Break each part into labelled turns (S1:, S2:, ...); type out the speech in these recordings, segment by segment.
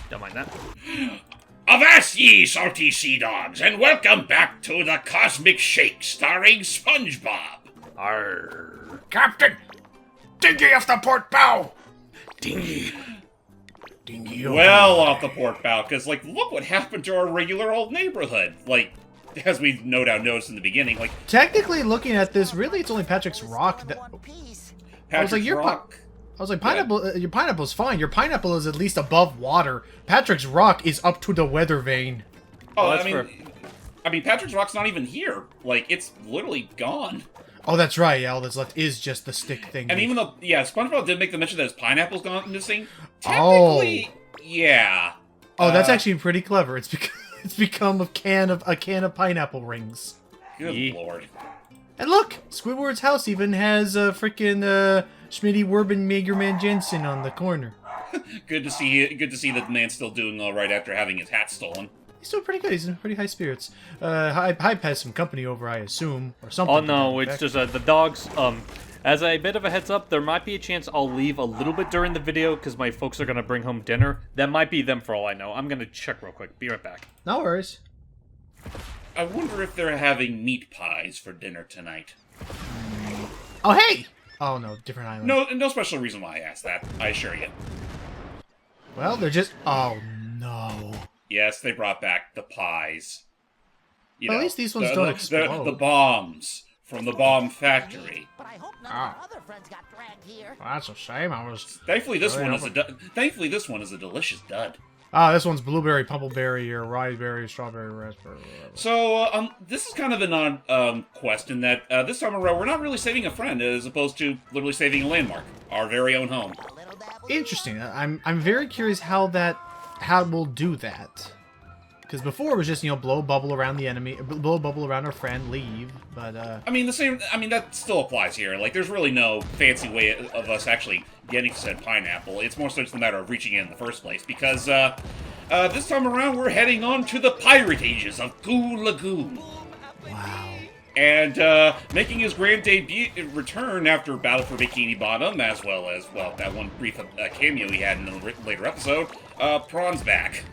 S1: Don't mind that.
S2: Avast ye, salty sea dogs, and welcome back to the Cosmic Shake, starring SpongeBob.
S1: Arr.
S3: Captain! Dinghy off the port bow! Dinghy.
S2: Well off the port bow, because, like, look what happened to our regular old neighborhood. Like, as we no doubt noticed in the beginning, like...
S4: Technically, looking at this, really, it's only Patrick's Rock that...
S2: Patrick's Rock...
S4: I was like, pineapple. Your pineapple's fine. Your pineapple is at least above water. Patrick's Rock is up to the weather vane.
S2: Oh, I mean, Patrick's Rock's not even here. Like, it's literally gone.
S4: Oh, that's right. Yeah, all that's left is just the stick thing.
S2: And even though, yeah, SpongeBob did make the mention that his pineapple's gone missing. Technically, yeah.
S4: Oh, that's actually pretty clever. It's become a can of pineapple rings.
S2: Good lord.
S4: And look, Squidward's house even has a freaking Schmitty Werben Magerman Jensen on the corner.
S2: Good to see that the man's still doing all right after having his hat stolen.
S4: He's doing pretty good. He's in pretty high spirits. Hype has some company over, I assume, or something.
S1: Oh no, it's just the dogs. As a bit of a heads up, there might be a chance I'll leave a little bit during the video because my folks are gonna bring home dinner. That might be them for all I know. I'm gonna check real quick. Be right back.
S4: No worries.
S2: I wonder if they're having meat pies for dinner tonight.
S4: Oh hey! Oh no, different island.
S2: No special reason why I asked that. I assure you.
S4: Well, they're just. Oh no.
S2: Yes, they brought back the pies. You know,
S4: at least these ones don't explode.
S2: The bombs from the bomb factory.
S5: But I hope none of our other friends got dragged here.
S4: Well, that's a shame. I was.
S2: Thankfully, this one is a delicious dud.
S4: Ah, this one's blueberry, pumpleberry, or raspberry, strawberry, raspberry. Whatever.
S2: So, this is kind of an odd quest in that this time around we're not really saving a friend as opposed to literally saving a landmark, our very own home.
S4: Interesting. I'm very curious how we'll do that. Because before it was just, blow a bubble around the enemy, blow a bubble around our friend, leave. But
S2: I mean that still applies here. Like, there's really no fancy way of us actually getting to said pineapple. It's more so just a matter of reaching it in the first place. Because this time around we're heading on to the pirate ages of Lagoon.
S4: Wow.
S2: And making his grand return after Battle for Bikini Bottom, as well as that one brief cameo he had in a later episode, Prawn's back.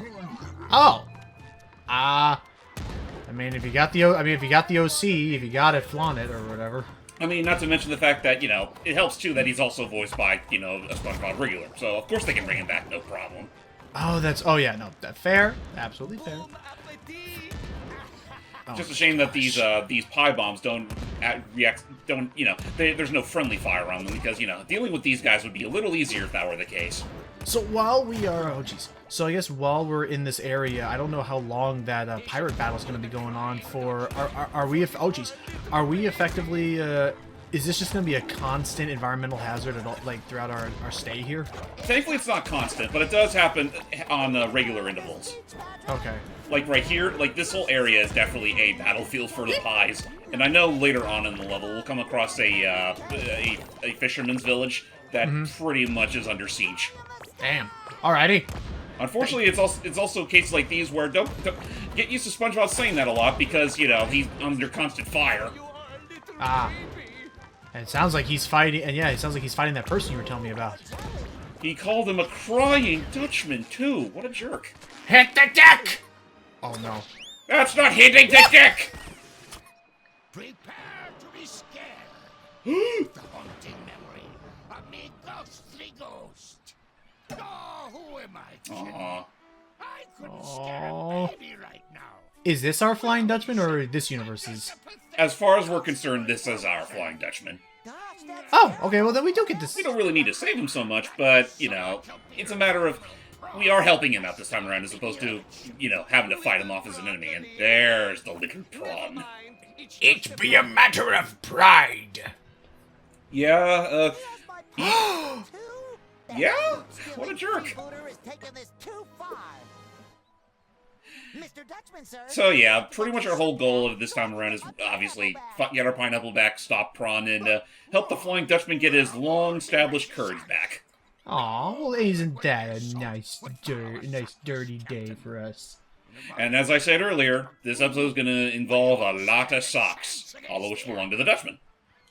S4: Oh. I mean, if you got the OC, if you got it, flaunt it or whatever.
S2: I mean, not to mention the fact that it helps too that he's also voiced by a SpongeBob regular, so of course they can bring him back, no problem.
S4: Oh, yeah, no, that fair, absolutely fair.
S2: Just a shame that these pie bombs don't react. There's no friendly fire on them because dealing with these guys would be a little easier if that were the case.
S4: So while we are, so I guess while we're in this area, I don't know how long that pirate battle is going to be going on for. Are we effectively? Is this just going to be a constant environmental hazard at all, like throughout our stay here?
S2: Thankfully, it's not constant, but it does happen on regular intervals.
S4: Okay.
S2: Like right here, like this whole area is definitely a battlefield for the pies, and I know later on in the level we'll come across a fisherman's village that pretty much is under siege.
S4: Damn. Alrighty.
S2: Unfortunately, it's also cases like these where don't get used to SpongeBob saying that a lot because he's under constant fire.
S4: Ah. And it sounds like he's fighting, and yeah, it sounds like he's fighting that person you were telling me about.
S2: He called him a crying Dutchman too. What a jerk!
S3: Hit the deck!
S4: Oh no.
S2: That's not hitting the deck!
S3: Prepare to be scared. The haunting memory of me ghostly ghost. Oh, who am I kidding?
S2: Aww.
S3: I couldn't scare a baby right now.
S4: Is this our Flying Dutchman, or this universe's?
S2: As far as we're concerned, this is our Flying Dutchman.
S4: Oh, okay, well then we do get this.
S2: We don't really need to save him so much, but, it's a matter of we are helping him out this time around as opposed to, having to fight him off as an enemy. And there's the little prawn.
S3: It be a matter of pride.
S2: Yeah, yeah? What a jerk. So yeah, pretty much our whole goal of this time around is obviously get our pineapple back, stop Prawn, and help the Flying Dutchman get his long-established courage back.
S4: Aw, well isn't that a nice dirty day for us?
S2: And as I said earlier, this episode is going to involve a lot of socks, all of which belong to the Dutchman.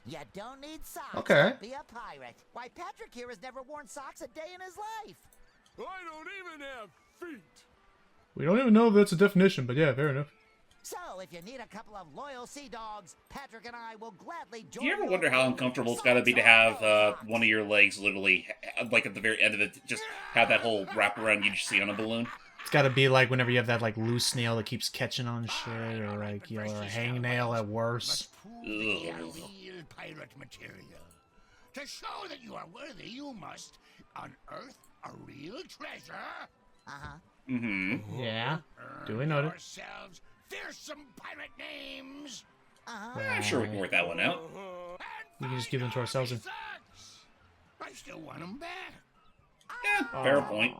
S5: You don't need socks
S4: Okay.
S5: to be a pirate. Why, Patrick here has never worn socks a day in his life.
S6: I don't even have
S4: We don't even know if that's a definition, but yeah, fair enough.
S5: So, if you need a couple of loyal sea dogs, Patrick and I will gladly join
S2: Do you ever
S5: your
S2: wonder how
S5: crew
S2: uncomfortable
S5: for
S2: it's got to be to have
S5: socks.
S2: one of your legs literally, like at the very end of it, just have that whole wraparound you just see on a balloon?
S4: It's gotta be like whenever you have that like loose snail that keeps catching on shit, or like, you know, or a hangnail at worst.
S3: Truly a
S2: Ugh.
S3: real pirate material. To show that you are worthy, you must unearth a real treasure.
S5: Uh-huh.
S2: Mm-hmm.
S4: Yeah.
S3: Earn
S4: Duly noted.
S3: yourselves fearsome pirate names.
S5: Uh-huh.
S2: I'm sure we can work that one out.
S4: We can just give them to ourselves and-
S3: I still want them back.
S2: Yeah, fair point.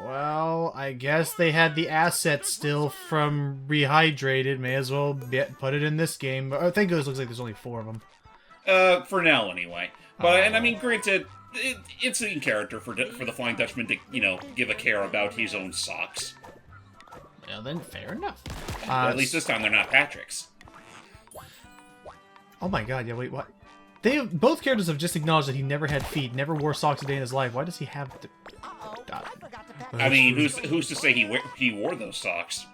S4: Well, I guess they had the asset still from Rehydrated. May as well put it in this game. Oh, thank goodness, looks like there's only 4 of them.
S2: For now anyway. But and I mean, granted, it's in character for the Flying Dutchman to give a care about his own socks.
S4: Well, then, fair enough.
S2: At least this time they're not Patrick's.
S4: Oh my god, yeah, wait, what? Both characters have just acknowledged that he never had feet, never wore socks a day in his life. Why does he have to...
S5: Uh-oh, I forgot to pack.
S2: I mean, who's to say he wore those socks?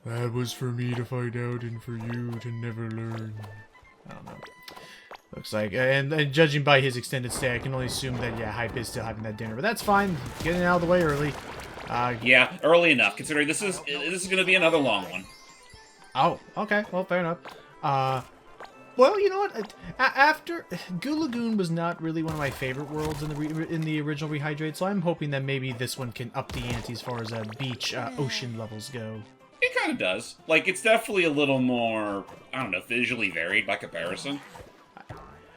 S4: That was for me to find out and for you to never learn. I don't know. Looks like, and judging by his extended stay, I can only assume that, yeah, Hype is still having that dinner. But that's fine. Getting out of the way early.
S2: Yeah, early enough, considering this is going to be another long one.
S4: Oh, okay. Well, fair enough. Well, you know what? After Goo Lagoon was not really one of my favorite worlds in the original Rehydrate, so I'm hoping that maybe this one can up the ante as far as beach, ocean levels go.
S2: It kind of does. Like, it's definitely a little more, I don't know, visually varied by comparison.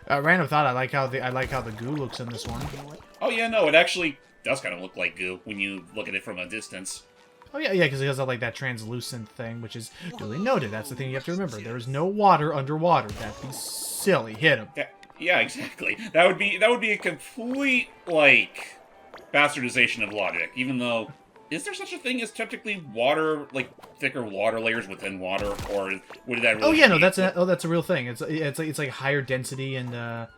S4: Random thought. I like how the goo looks in this one.
S2: Oh yeah, no, it actually does kind of look like goo when you look at it from a distance.
S4: Oh yeah, because it has like that translucent thing, which is duly noted. That's the thing you have to remember. There is no water underwater. That'd be silly. Hit him.
S2: Yeah, exactly. That would be a complete like bastardization of logic. Even though, is there such a thing as technically water, like thicker water layers within water, or would that really?
S4: Oh yeah, no,
S2: be-
S4: that's a real thing. It's like higher density and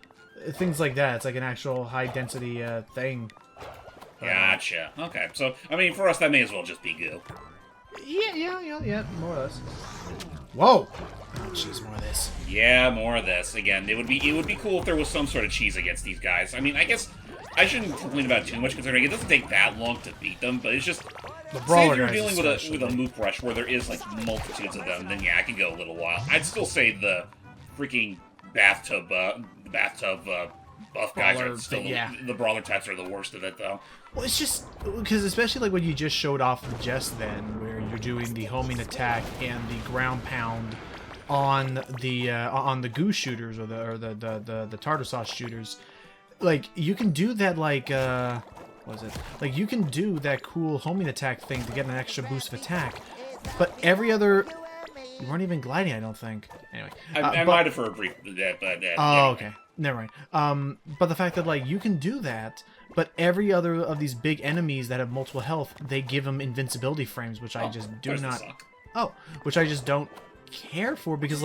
S4: things like that. It's like an actual high density thing.
S2: Gotcha. Okay, so I mean, for us, that may as well just be goo.
S4: Yeah, more or less. Whoa! Oh, jeez, more of this.
S2: Yeah, more of this. Again, it would be cool if there was some sort of cheese against these guys. I mean, I guess I shouldn't complain about it too much, considering it doesn't take that long to beat them. But it's just,
S4: The
S2: say
S4: brawler
S2: if you're
S4: guys
S2: dealing
S4: especially.
S2: with a mook rush where there is like multitudes of them, then yeah, I can go a little while. I'd still say the freaking bathtub buff guys
S4: Brawler
S2: are still
S4: thing, yeah.
S2: the brawler types are the worst of it though.
S4: Well, it's just because especially like when you just showed off the Jest then, where you're doing the homing attack and the ground pound on the goo shooters or the tartar sauce shooters, like you can do that like what is it? Like you can do that cool homing attack thing to get an extra boost of attack, but every other you weren't even gliding, I don't think. Anyway,
S2: I might have for a brief, but
S4: oh, okay. Never mind. But the fact that like you can do that, but every other of these big enemies that have multiple health, they give them invincibility frames, which I just do
S2: there's the
S4: not.
S2: suck.
S4: Oh, which I just don't care for because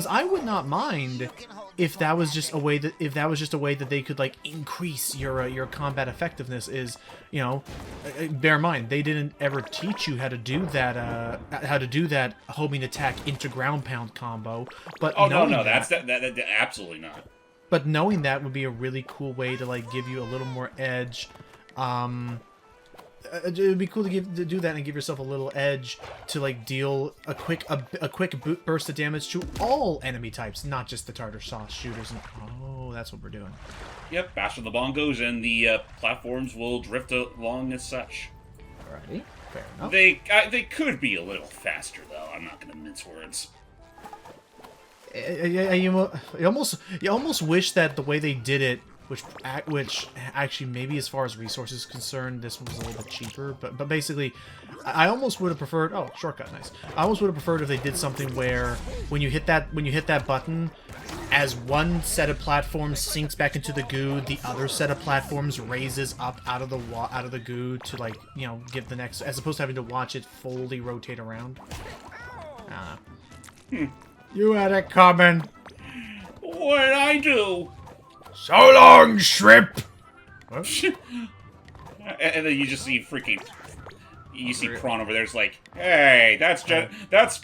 S4: I would not mind if that was just a way that they could like increase your combat effectiveness. Is bear in mind they didn't ever teach you how to do that homing attack into ground pound combo. But
S2: Oh no,
S4: knowing
S2: that's absolutely not.
S4: But knowing that would be a really cool way to like give you a little more edge. It would be cool to do that and give yourself a little edge to like deal a quick burst of damage to all enemy types, not just the tartar sauce shooters. And oh, that's what we're doing.
S2: Yep, faster the bongos and the platforms will drift along as such.
S4: Alrighty, fair enough.
S2: They could be a little faster though. I'm not going to mince words.
S4: You almost wish that the way they did it, which actually maybe as far as resources concerned, this was a little bit cheaper. But basically, I almost would have preferred. Oh, shortcut, nice. I almost would have preferred if they did something where when you hit that button, as one set of platforms sinks back into the goo, the other set of platforms raises up out of the goo to like give the next, as opposed to having to watch it fully rotate around. I don't know. You had it coming.
S2: What'd I do?
S4: So long, shrimp.
S2: And then you just see freaking... You see Prawn over there. It's like, hey, that's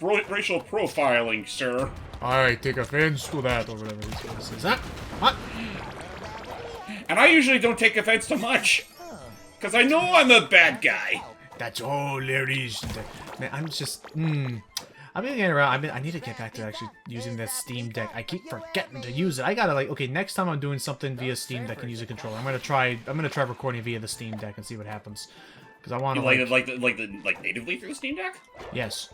S2: racial profiling, sir.
S4: I take offense to that, or whatever he says. That what?
S2: And I usually don't take offense to much, because I know I'm a bad guy.
S4: That's all there is. Man, I'm just. I've been getting around. I need to get back to actually using this Steam Deck. I keep forgetting to use it. I gotta like. Okay, next time I'm doing something via Steam Deck and use a controller, I'm gonna try recording via the Steam Deck and see what happens. Because I want to
S2: like natively through the Steam Deck.
S4: Yes.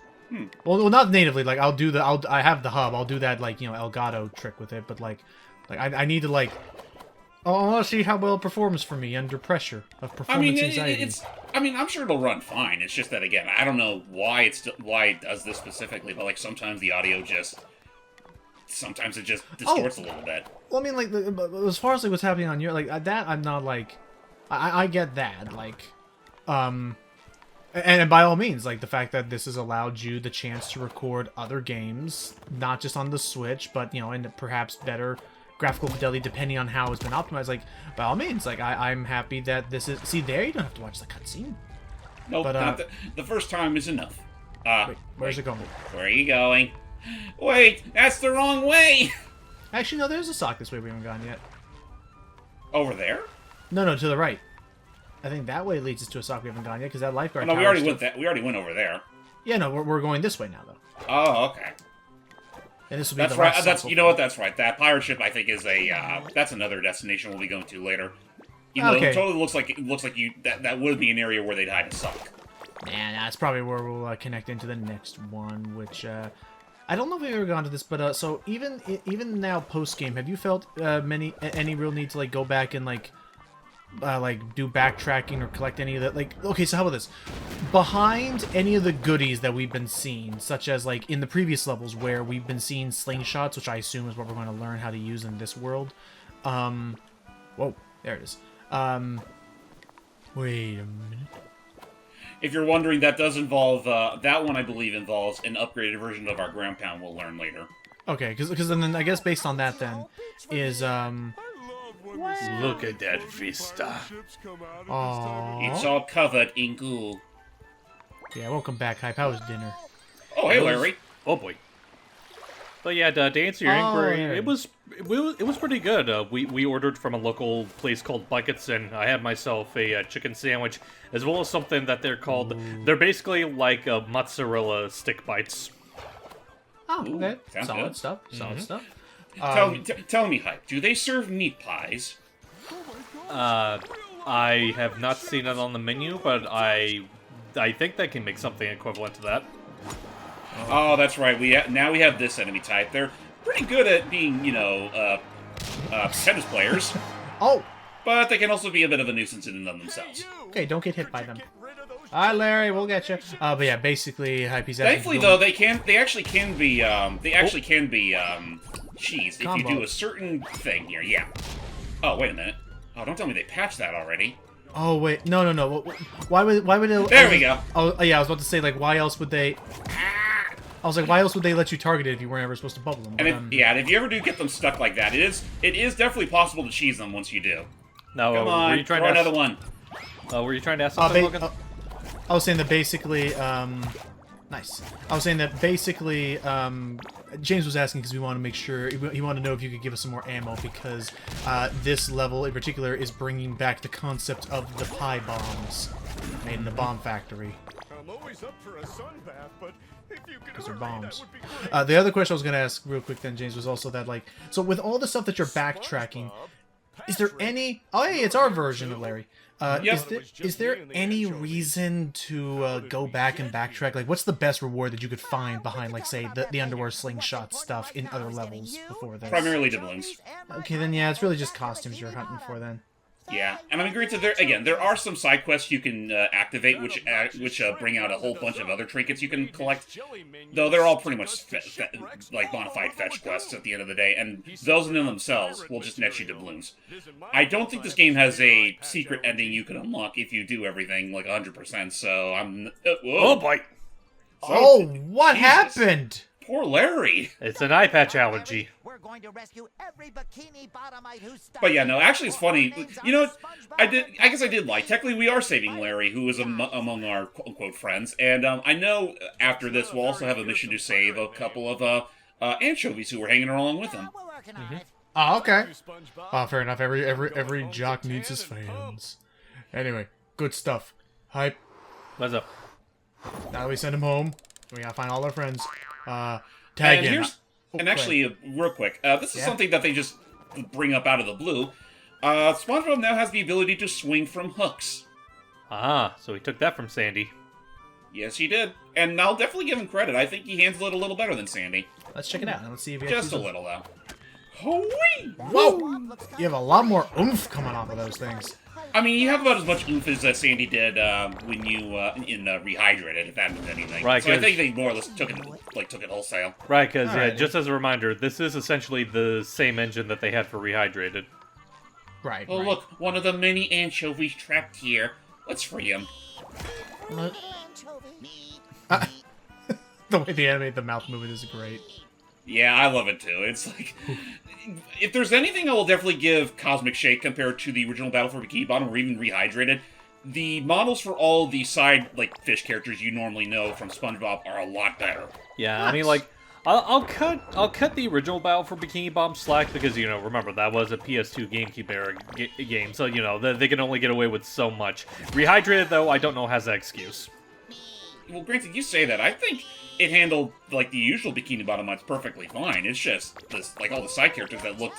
S4: Well, not natively. Like I have the hub. I'll do that like Elgato trick with it. But like I need to like. I want to see how well it performs for me under pressure of performance anxiety.
S2: I'm sure it'll run fine. It's just that again, I don't know why it does this specifically, but like sometimes the audio sometimes it just distorts a little bit.
S4: Well, I mean, like as far as like what's happening on your like that, I'm not like, I get that like, and by all means, like the fact that this has allowed you the chance to record other games, not just on the Switch, but and perhaps better graphical fidelity depending on how it's been optimized. Like by all means, like I'm happy that this is. See, there you don't have to watch the cutscene.
S2: Nope, but, not the first time is enough.
S4: Wait, where's it going?
S2: Where are you going? Wait, that's the wrong way.
S4: Actually, no, there's a sock this way we haven't gone yet.
S2: Over there?
S4: No, to the right. I think that way leads us to a sock we haven't gone yet because that lifeguard.
S2: Oh, no, we already went that. We already went over there.
S4: Yeah, no, we're going this way now though.
S2: Oh, okay.
S4: And this will be
S2: that's
S4: the
S2: right.
S4: last
S2: You know what? That's right. That pirate ship, I think, is that's another destination we'll be going to later. Even though it totally looks like that would be an area where they'd hide a sock.
S4: Nah, that's probably where we'll connect into the next one, which I don't know if we've ever gone to this, but so even now post game, have you felt any real need to like go back and like do backtracking or collect any of that? Like, okay, so how about this? Behind any of the goodies that we've been seeing, such as like in the previous levels where we've been seeing slingshots, which I assume is what we're going to learn how to use in this world. Whoa, there it is. Wait a minute.
S2: If you're wondering, that does involve that one. I believe involves an upgraded version of our ground pound. We'll learn later.
S4: Okay, because then I guess based on that then is
S1: Look at that vista.
S4: Aww.
S2: It's all covered in goo.
S4: Yeah, welcome back, Hype. How was dinner?
S2: Oh, hey, Larry.
S1: Oh boy. But yeah, to answer your inquiry, it was pretty good. We ordered from a local place called Buckets, and I had myself a chicken sandwich, as well as something that they're called. They're basically like mozzarella stick bites.
S4: Oh, okay.
S2: Sounds
S4: Solid
S2: good.
S4: stuff. Solid stuff.
S2: Tell me, Hype, do they serve meat pies?
S1: I have not seen it on the menu, but I think they can make something equivalent to that.
S2: Oh, that's right. Now we have this enemy type. They're pretty good at being, tennis players.
S4: Oh!
S2: But they can also be a bit of a nuisance in and of themselves.
S4: Okay, don't get hit by them. Alright, Larry, we'll get you. But yeah, basically, Hype, he's
S2: Thankfully, though, they actually can be cheesed if you do a certain thing here. Yeah. Oh, wait a minute. Oh, don't tell me they patched that already.
S4: Oh wait, no. Why would it?
S2: There we go.
S4: Oh yeah, I was about to say like, why else would they? I was like, why else would they let you target it if you weren't ever supposed to bubble them? But,
S2: and if you ever do get them stuck like that, it is definitely possible to cheese them once you do.
S1: No,
S2: come on,
S1: were you trying
S2: throw
S1: to
S2: another one.
S1: Were you trying to ask something, Logan?
S4: I was saying that basically, nice. I was saying that basically, James was asking because we want to make sure, he wanted to know if you could give us some more ammo because this level in particular is bringing back the concept of the pie bombs made in the bomb factory.
S6: I'm always up for a sun bath, but if you could
S4: Because they're
S6: hurry, that
S4: bombs.
S6: would be great.
S4: The other question I was going to ask real quick then, James, was also that, like, so with all the stuff that you're backtracking, is there any... Oh, hey, it's our version of Larry. Is there any reason to go back and backtrack? Like, what's the best reward that you could find behind, like, say, the underwear slingshot stuff in other levels before this?
S2: Primarily doubloons.
S4: Okay, then yeah, it's really just costumes you're hunting for then.
S2: Yeah, and I mean, granted, there are some side quests you can activate, which bring out a whole bunch of other trinkets you can collect. Though they're all pretty much like bona fide fetch quests at the end of the day, and those in themselves will just net you doubloons. I don't think this game has a secret ending you can unlock if you do everything like 100%. So I'm. Whoa.
S1: Oh boy!
S4: Oh, what happened?
S2: Poor Larry.
S1: It's an eye patch allergy.
S5: We're going to rescue every bikini bottomite who's stuck.
S2: But yeah, no, actually it's funny. You know, I guess I did lie. Technically, we are saving Larry, who is among our quote-unquote friends. And I know after this we'll also have a mission to save a couple of anchovies who were hanging along with him.
S5: We're working on it.
S4: Oh, okay. Oh, fair enough. Every jock needs his fans. Anyway, good stuff. Hype.
S1: What's up?
S4: Now that we send him home, we gotta find all our friends. Tag
S2: And
S4: in.
S2: here's, and actually, real quick, this is
S4: Yeah?
S2: something that they just bring up out of the blue. SpongeBob now has the ability to swing from hooks.
S1: Ah, so he took that from Sandy.
S2: Yes, he did. And I'll definitely give him credit. I think he handled it a little better than Sandy.
S4: Let's check it out. Let's see if he
S2: Just a
S4: actually...
S2: little, though. Hooey!
S4: Whoa! You have a lot more oomph coming off of those things.
S2: I mean, you have about as much oomph as Sandy did when you rehydrated, if that means anything.
S1: Right,
S2: So I
S1: 'cause-
S2: think they more or less took it wholesale.
S1: Right, because
S4: Alright.
S1: just as a reminder, this is essentially the same engine that they had for Rehydrated.
S4: Right.
S2: Oh,
S4: right.
S2: look, one of the many anchovies trapped here. Let's free him.
S4: What? The way they animate the mouth movement is great.
S2: Yeah, I love it too. It's like, if there's anything I will definitely give Cosmic Shake compared to the original Battle for Bikini Bottom or even Rehydrated, the models for all the side, like, fish characters you normally know from SpongeBob are a lot better.
S1: Yeah, I mean, like, I'll cut the original Battle for Bikini Bottom slack because, you know, remember, that was a PS2 GameCube era game, so, you know, they can only get away with so much. Rehydrated, though, I don't know has that excuse.
S2: Well, granted, you say that. I think it handled, like, the usual Bikini Bottomites perfectly fine. It's just, this, like, all the side characters that looked,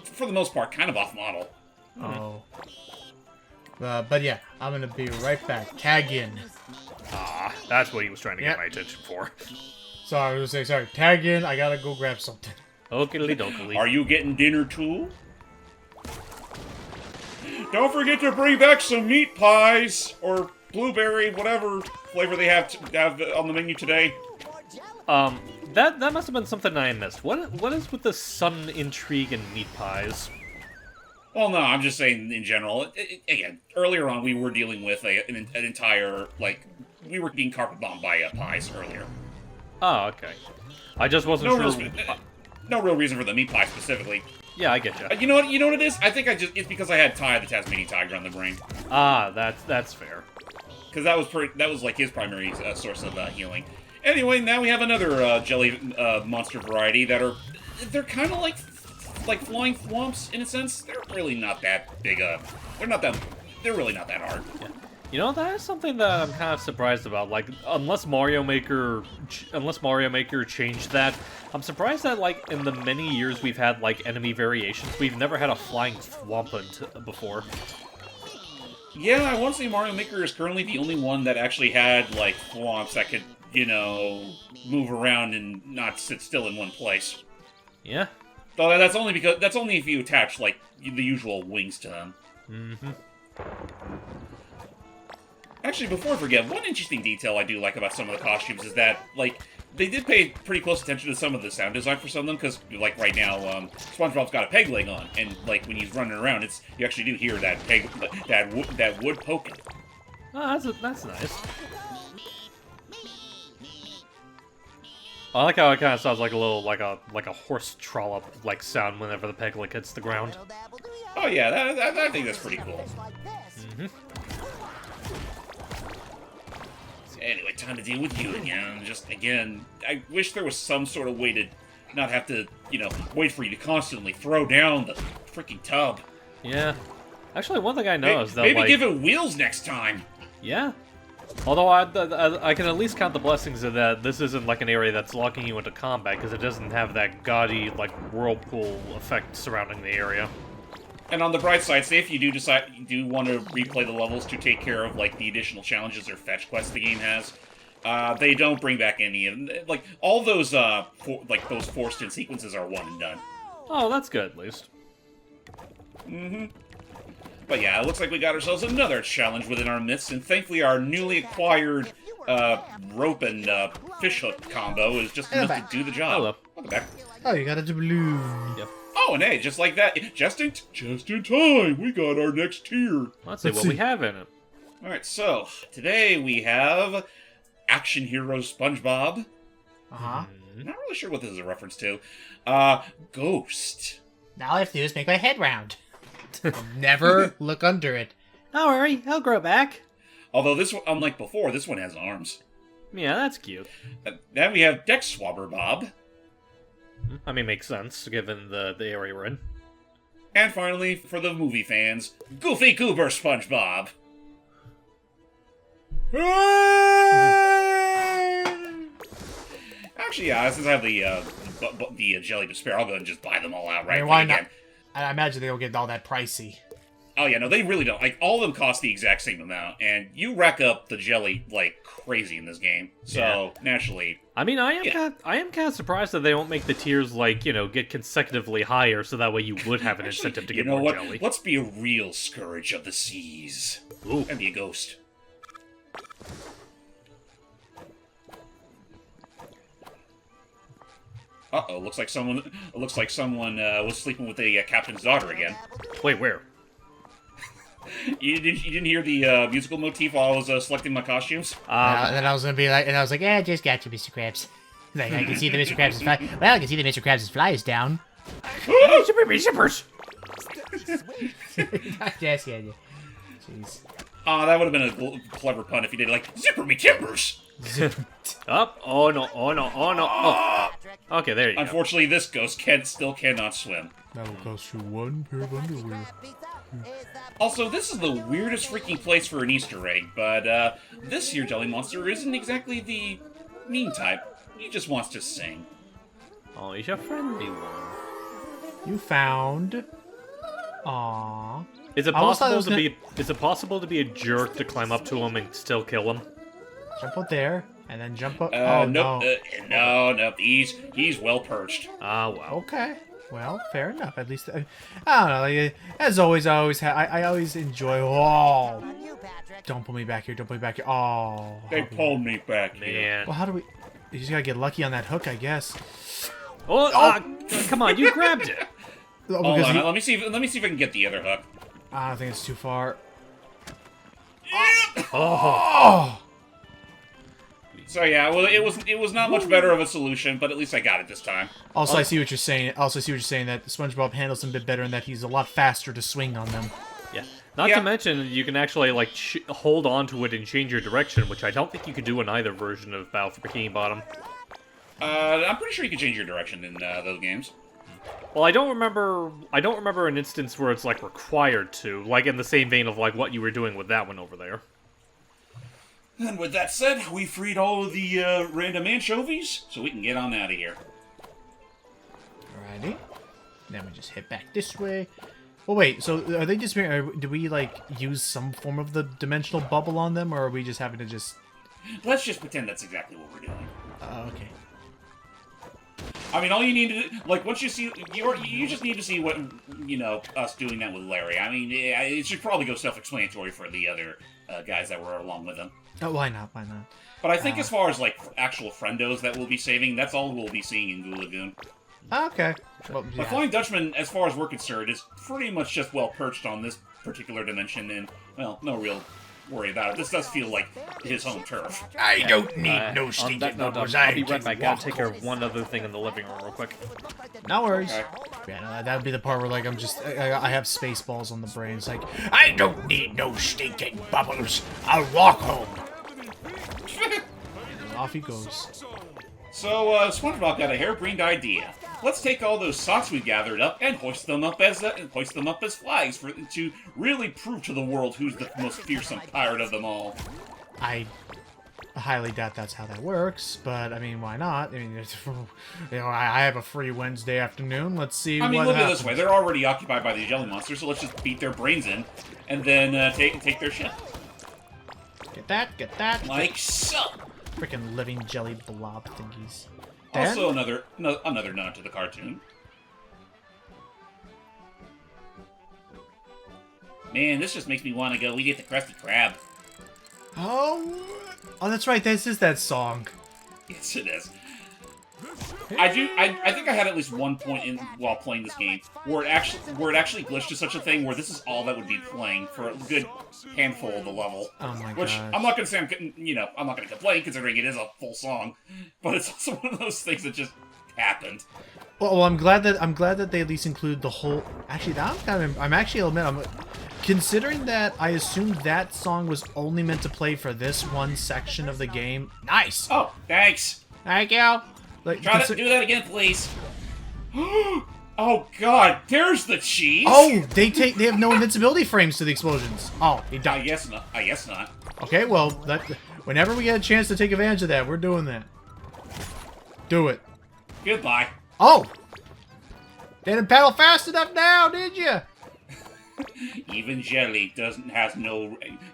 S2: for the most part, kind of off-model.
S4: Oh. But yeah, I'm gonna be right back. Tag in.
S1: Ah, that's what he was trying to
S4: Yep.
S1: get my attention for.
S4: Sorry, I was gonna say, sorry. Tag in, I gotta go grab something.
S1: Oakley dokley.
S2: Are you getting dinner, too? Don't forget to bring back some meat pies, or blueberry, whatever flavor they have on the menu today.
S1: That must have been something I missed. What is with the sun intrigue and meat pies?
S2: Well, no, I'm just saying in general. Again, earlier on, we were dealing with an entire, like, we were being carpet bombed by pies earlier.
S1: Oh, okay. I just wasn't sure.
S2: No real reason for the meat pie specifically.
S1: Yeah, I get you.
S2: You know what? You know what it is? I think it's because I had Ty the Tasmanian Tiger on the brain.
S1: Ah, that's fair.
S2: Because that was like his primary source of healing. Anyway, now we have another jelly monster variety they're kind of like flying thwomps in a sense. They're really not that big. They're really not that hard.
S1: Yeah. You know, that is something that I'm kind of surprised about. Like, unless Mario Maker changed that, I'm surprised that, like, in the many years we've had, like, enemy variations, we've never had a flying thwompant before.
S2: Yeah, I want to say Mario Maker is currently the only one that actually had, like, thwomps that could, you know, move around and not sit still in one place.
S1: Yeah.
S2: Though that's only if you attach, like, the usual wings to them.
S1: Mm-hmm.
S2: Actually, before I forget, one interesting detail I do like about some of the costumes is that, like, they did pay pretty close attention to some of the sound design for some of them, because, like, right now, SpongeBob's got a peg leg on, and, like, when he's running around, you actually do hear that that wood poking.
S1: Oh, that's nice. I like how it kind of sounds like a little, like a horse trollop, like, sound whenever the peg leg hits the ground.
S2: Oh yeah, I think that's pretty cool.
S1: Mm-hmm.
S2: Anyway, time to deal with you again. Just, again, I wish there was some sort of way to not have to, you know, wait for you to constantly throw down the freaking tub.
S1: Yeah. Actually, one thing I know is that,
S2: maybe
S1: like...
S2: give it wheels next time.
S1: Yeah. Although I can at least count the blessings of that this isn't like an area that's locking you into combat, because it doesn't have that gaudy, like, whirlpool effect surrounding the area.
S2: And on the bright side, say if you do want to replay the levels to take care of, like, the additional challenges or fetch quests the game has, they don't bring back any of them. Like, all those, those forced-in sequences are one and done.
S1: Oh, that's good, at least.
S2: Mm-hmm. But yeah, it looks like we got ourselves another challenge within our midst, and thankfully our newly acquired, rope and, fishhook combo is just enough to do the job.
S1: Hello.
S2: Welcome back.
S4: Oh, you got a balloon.
S1: Yep.
S2: Oh, and hey, just like that, just in time, we got our next tier.
S1: Let's see what we have in it.
S2: Alright, so, today we have Action Hero SpongeBob,
S4: Uh-huh.
S2: Not really sure what this is a reference to. Ghost.
S4: Now all I have to do is make my head round. Never look under it.
S1: Don't worry, he'll grow back.
S2: Although this one, unlike before, this one has arms.
S1: Yeah, that's cute.
S2: Then we have Deck Swabber Bob.
S1: I mean, makes sense, given the area we're in.
S2: And finally, for the movie fans, Goofy Goober SpongeBob. Actually, yeah, since I have the jelly to spare, I'll go and just buy them all out right
S4: why
S2: again.
S4: not? I imagine they don't get all that pricey.
S2: Oh yeah, no, they really don't. Like, all of them cost the exact same amount, and you rack up the jelly like crazy in this game. So naturally,
S1: I mean, I am kind of surprised that they don't make the tiers like get consecutively higher, so that way you would have an incentive to get more jelly.
S2: Let's be a real scourge of the seas.
S1: Ooh.
S2: And be a ghost. Uh-oh, looks like someone was sleeping with the captain's daughter again.
S1: Wait, where?
S2: You didn't hear the musical motif while I was selecting my costumes?
S4: And then I was gonna be like, yeah, just got you, Mr. Krabs. Like, I can see the Mr. Krabs' fly. Well, I can see the Mr. Krabs' fly is down.
S1: Zippers!
S4: Yes, yeah. Jeez.
S2: That would have been a clever pun if you did like zipper me timbers.
S1: Up! Oh no! Oh no! Oh no! Oh. Okay, there you go.
S2: Unfortunately, this ghost still cannot swim.
S4: That will cost you one pair of underwear.
S2: Also, this is the weirdest freaking place for an Easter egg, but this here jelly monster isn't exactly the mean type. He just wants to sing.
S1: Oh, he's a friendly one.
S4: You found. Aww.
S1: Is it possible to be? Is it possible to be a jerk to climb up to him and still kill him?
S4: Jump up there, and then jump up.
S2: Nope. No. He's well perched.
S1: Ah, well.
S4: Okay. Well, fair enough. At least I don't know. Like, as always, I always enjoy. Oh, don't pull me back here. Don't pull me back here. Oh,
S2: They pulled me back here.
S1: Man.
S4: well, how do we? You just gotta get lucky on that hook, I guess.
S1: Oh, come on! You grabbed it.
S4: Oh,
S2: Hold
S4: because
S2: on, let me see if I can get the other hook.
S4: I don't think it's too far.
S1: Oh.
S2: So yeah, well, it was not much better of a solution, but at least I got it this time.
S4: Also, I see what you're saying. That SpongeBob handles them a bit better, and that he's a lot faster to swing on them.
S1: Yeah. Not to mention, you can actually like hold on to it and change your direction, which I don't think you could do in either version of Battle for Bikini Bottom.
S2: I'm pretty sure you can change your direction in those games.
S1: Well, I don't remember an instance where it's like required to, like in the same vein of like what you were doing with that one over there.
S2: And with that said, we freed all of the random anchovies, so we can get on out of here.
S4: Alrighty. Then we just head back this way. Well, wait. So are they just? Do we like use some form of the dimensional bubble on them, or are we just having to just?
S2: Let's just pretend that's exactly what we're doing.
S4: Okay.
S2: I mean, all you need to like once you see you just need to see what us doing that with Larry. I mean, it should probably go self-explanatory for the other guys that were along with him.
S4: Oh, why not? Why not?
S2: But I think as far as like actual friendos that we'll be saving, that's all we'll be seeing in Goo Lagoon.
S4: Okay. Well,
S2: But
S4: yeah.
S2: Flying Dutchman, as far as we're concerned, is pretty much just well perched on this particular dimension, and well, no real worry about it. This does feel like his home turf.
S3: I don't need no
S1: On
S3: stinking
S1: that note,
S3: bubbles.
S1: I'll
S3: I
S1: be right
S3: can
S1: back. Gotta
S3: walk
S1: take care of one other thing in the living room real quick.
S4: No worries.
S2: Okay.
S4: Yeah, no, that would be the part where like I have space balls on the brain. It's like
S3: I don't need no stinking bubbles. I'll walk home.
S4: and off he goes.
S2: So, SpongeBob got a harebrained idea. Let's take all those socks we gathered up and hoist them up as flags to really prove to the world who's the most fearsome pirate of them all.
S4: I highly doubt that's how that works, but I mean, why not? I mean, I have a free Wednesday afternoon. Let's see.
S2: I mean,
S4: what
S2: look at it
S4: happens.
S2: this way: they're already occupied by these jelly monsters, so let's just beat their brains in, and then take their ship.
S4: Get that.
S2: Like so.
S4: Freaking living jelly blob thingies.
S2: Also, another nod to the cartoon. Man, this just makes me want to go eat at the Krusty Krab.
S4: Oh, that's right. This is that song.
S2: Yes, it is. I think I had at least one point in while playing this game where it actually glitched to such a thing where this is all that would be playing for a good handful of the level.
S4: Oh my
S2: Which
S4: gosh.
S2: I'm not gonna say I'm not gonna complain considering it is a full song, but it's also one of those things that just happened.
S4: Well, I'm glad that they at least include the whole. Actually, I'm actually, I'll admit, considering that I assumed that song was only meant to play for this one section of the game. Nice.
S2: Oh, thanks.
S4: Thank you. Like,
S2: Try to do that again, please. Oh God, there's the cheese.
S4: Oh, they have no invincibility frames to the explosions. Oh, he
S2: I
S4: died.
S2: guess not. I guess not.
S4: Okay, well, whenever we get a chance to take advantage of that, we're doing that. Do it.
S2: Goodbye.
S4: Oh! Didn't pedal fast enough now, did you?
S2: Even jelly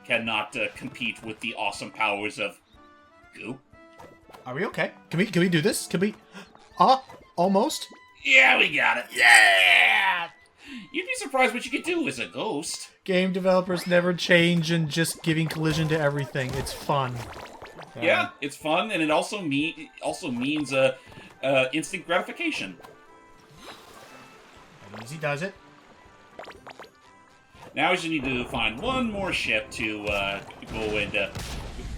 S2: cannot compete with the awesome powers of goo.
S4: Are we okay? Can we do this? Can we? Almost.
S2: Yeah, we got it. Yeah. You'd be surprised what you could do as a ghost.
S4: Game developers never change and just giving collision to everything. It's fun.
S2: Yeah, it's fun, and it also means instant gratification.
S4: Easy does it.
S2: Now we just need to find one more ship to go and.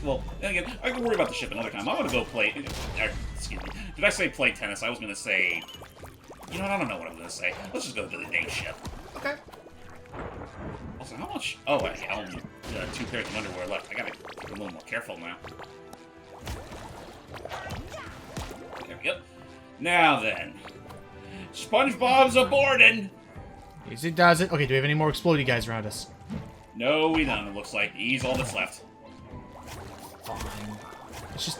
S2: Well, then again, I can worry about the ship another time. I want to go play. Excuse me. Did I say play tennis? I was going to say. You know what? I don't know what I'm going to say. Let's just go to the day ship.
S4: Okay.
S2: Also, how much? Oh, I only 2 pairs of underwear left. I gotta be a little more careful now. There we go. Now then, SpongeBob's aboarding.
S4: Easy does it. Okay, do we have any more explodey guys around us?
S2: No, we don't. It looks like he's all that's left.
S4: Fine. It's just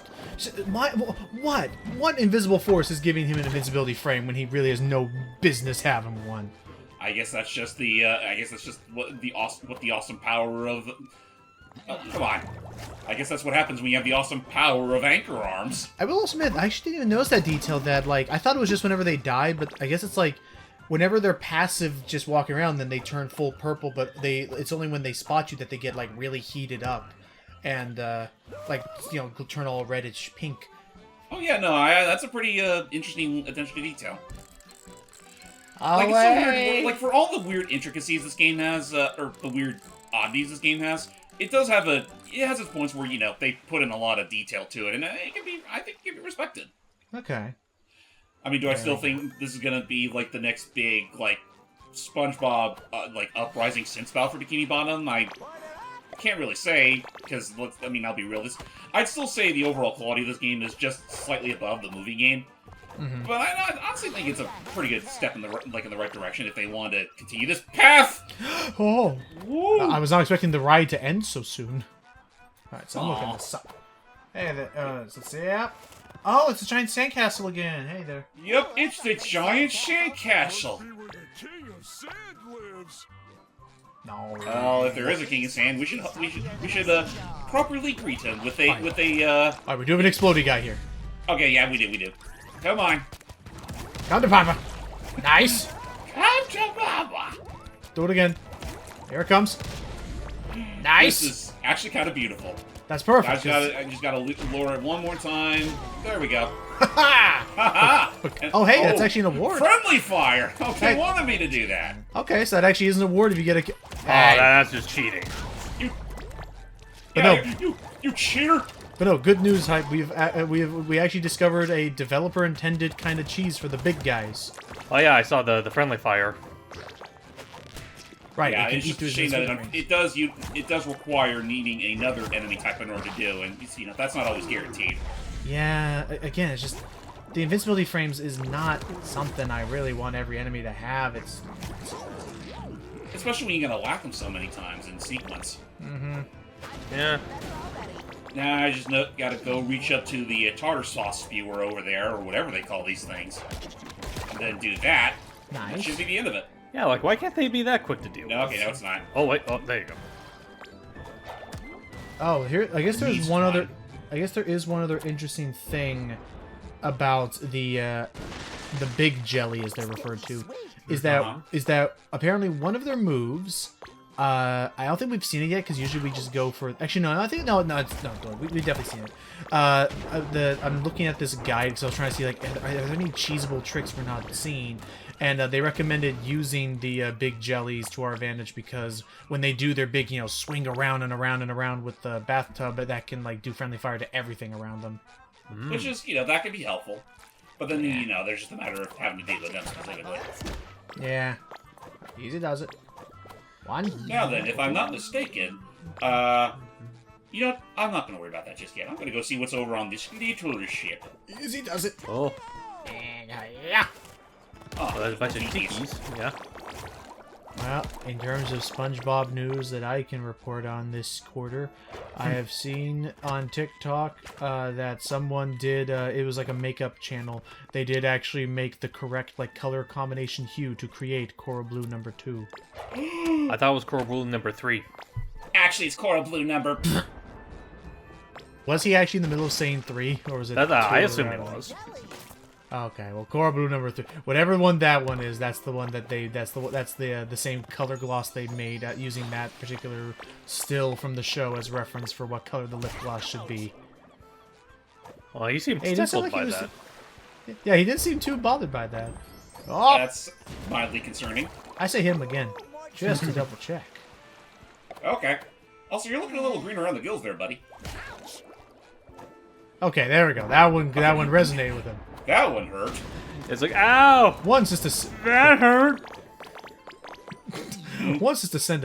S4: what invisible force is giving him an invincibility frame when he really has no business having one?
S2: I guess that's just the. What the awesome power of. Oh, come on. I guess that's what happens when you have the awesome power of anchor arms.
S4: I will also admit, I actually didn't even notice that detail. That like I thought it was just whenever they died, but I guess it's like whenever they're passive, just walking around, then they turn full purple. But it's only when they spot you that they get like really heated up, and like turn all reddish pink.
S2: Oh yeah, no, that's a pretty interesting attention to detail.
S4: Like,
S2: it's so weird. Like for all the weird intricacies this game has, or the weird oddities this game has, it has its points where they put in a lot of detail to it, and I think it can be respected.
S4: Okay.
S2: I mean, do I still think this is gonna be like the next big like SpongeBob like uprising synth style for Bikini Bottom? I can't really say because I'll be real. I'd still say the overall quality of this game is just slightly above the movie game. Mm-hmm. But I honestly think it's a pretty good step in the right direction if they want to continue this path.
S4: Oh,
S2: Woo.
S4: I was not expecting the ride to end so soon. All right, so I'm looking this up. Hey, let's see. Yep. Oh, it's a giant sandcastle again. Hey there.
S2: Yep, it's the giant sandcastle.
S6: Where the king of sand lives.
S4: No.
S2: Oh, if there is a king of sand, we should properly greet him with a
S4: All right, we do have an explodey guy here.
S2: Okay, yeah, we do. Come on.
S4: Come to Papa. Nice.
S2: Come to Papa.
S4: Do it again. Here it comes. Nice.
S2: This is actually kind of beautiful.
S4: That's perfect.
S2: I just gotta lower it one more time. There we go.
S4: Oh, hey, that's actually an award.
S2: Friendly fire. Okay,
S4: Hey.
S2: wanted me to do that.
S4: Okay, so that actually is an award if you get a.
S1: Oh, that's just cheating.
S4: But
S2: Yeah,
S4: no.
S2: you cheater.
S4: But no, good news, Hype. We actually discovered a developer-intended kind of cheese for the big guys.
S1: Oh yeah, I saw the friendly fire.
S4: Right.
S2: Yeah,
S4: it can
S2: it's
S4: eat
S2: just a
S4: through
S2: shame that
S4: invincibility
S2: it does require needing another enemy type in order to do, and that's not always guaranteed.
S4: Yeah, again, it's just the invincibility frames is not something I really want every enemy to have. It's
S2: Especially when you're gonna lack them so many times in sequence.
S4: Mm-hmm.
S1: Yeah.
S2: Now I just gotta go reach up to the tartar sauce spewer over there, or whatever they call these things, and then do that.
S4: Nice.
S2: That should be the end of it.
S1: Yeah, like, why can't they be that quick to deal
S2: No,
S1: with?
S2: okay, no, it's not.
S1: Oh, wait. Oh, there you go.
S4: Oh, here. I guess there's
S2: He's
S4: one other.
S2: fine.
S4: I guess there is one other interesting thing about the big jelly, as they're referred to, is that apparently one of their moves I don't think we've seen it yet because usually we just go for. Actually, no. I think no. We've definitely seen it. I'm looking at this guide because I was trying to see like, are there any cheesable tricks we're not seeing? And they recommended using the big jellies to our advantage because when they do their big, swing around and around and around with the bathtub, that can like do friendly fire to everything around them.
S2: Which is, that can be helpful. But then, there's just a matter of having to deal with them specifically.
S4: Yeah. Easy does it. One.
S2: Now then, if I'm not mistaken, I'm not going to worry about that just yet. I'm going to go see what's over on this little ship.
S4: Easy does it.
S1: Oh.
S4: Yeah.
S2: Oh,
S1: Well, there's a bunch of tikis. Yeah.
S4: Well, in terms of SpongeBob news that I can report on this quarter, I have seen on TikTok that someone did, it was like a makeup channel, they did actually make the correct color combination hue to create Coral Blue number 2.
S1: I thought it was Coral Blue number 3.
S2: Actually, it's Coral Blue number...
S4: Was he actually in the middle of saying 3, or was it?
S1: I
S4: 2
S1: assume
S4: or
S1: it was.
S4: Okay, well, Coral Blue number 3, whatever one that one is, that's the one that that's the same color gloss they made using that particular still from the show as reference for what color the lip gloss should be.
S1: Well, he seemed
S4: Hey, it didn't sound
S1: tickled
S4: like
S1: by
S4: he
S1: that.
S4: Yeah, he didn't seem too bothered by that. Oh,
S2: That's mildly concerning.
S4: I say him again, just to double check.
S2: Okay. Also, you're looking a little green around the gills there, buddy.
S4: Okay, there we go. That one resonated with him.
S2: That one hurt.
S1: It's like, ow!
S4: One's just to
S1: That hurt!
S4: Once is to send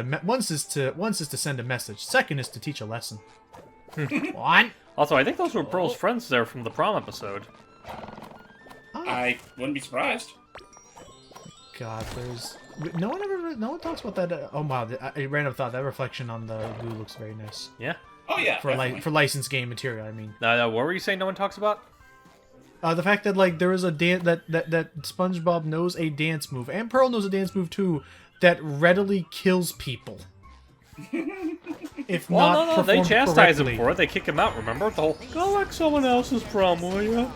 S4: a message. Second is to teach a lesson. One.
S1: Also, I think those were Pearl's friends there from the prom episode.
S4: Oh,
S2: I wouldn't be surprised.
S4: God, there's no one talks about that. Oh wow, I random thought that reflection on the glue looks very nice
S1: Yeah.
S2: Oh, yeah, definitely.
S4: for licensed game material. I mean,
S1: What were you saying no one talks about?
S4: the fact that there is a dance that SpongeBob knows a dance move, and Pearl knows a dance move too, that readily kills people. If not,
S1: No, they
S4: performed
S1: chastise
S4: correctly.
S1: him for it. They kick him out, remember? The whole, go like someone else's prom, will ya?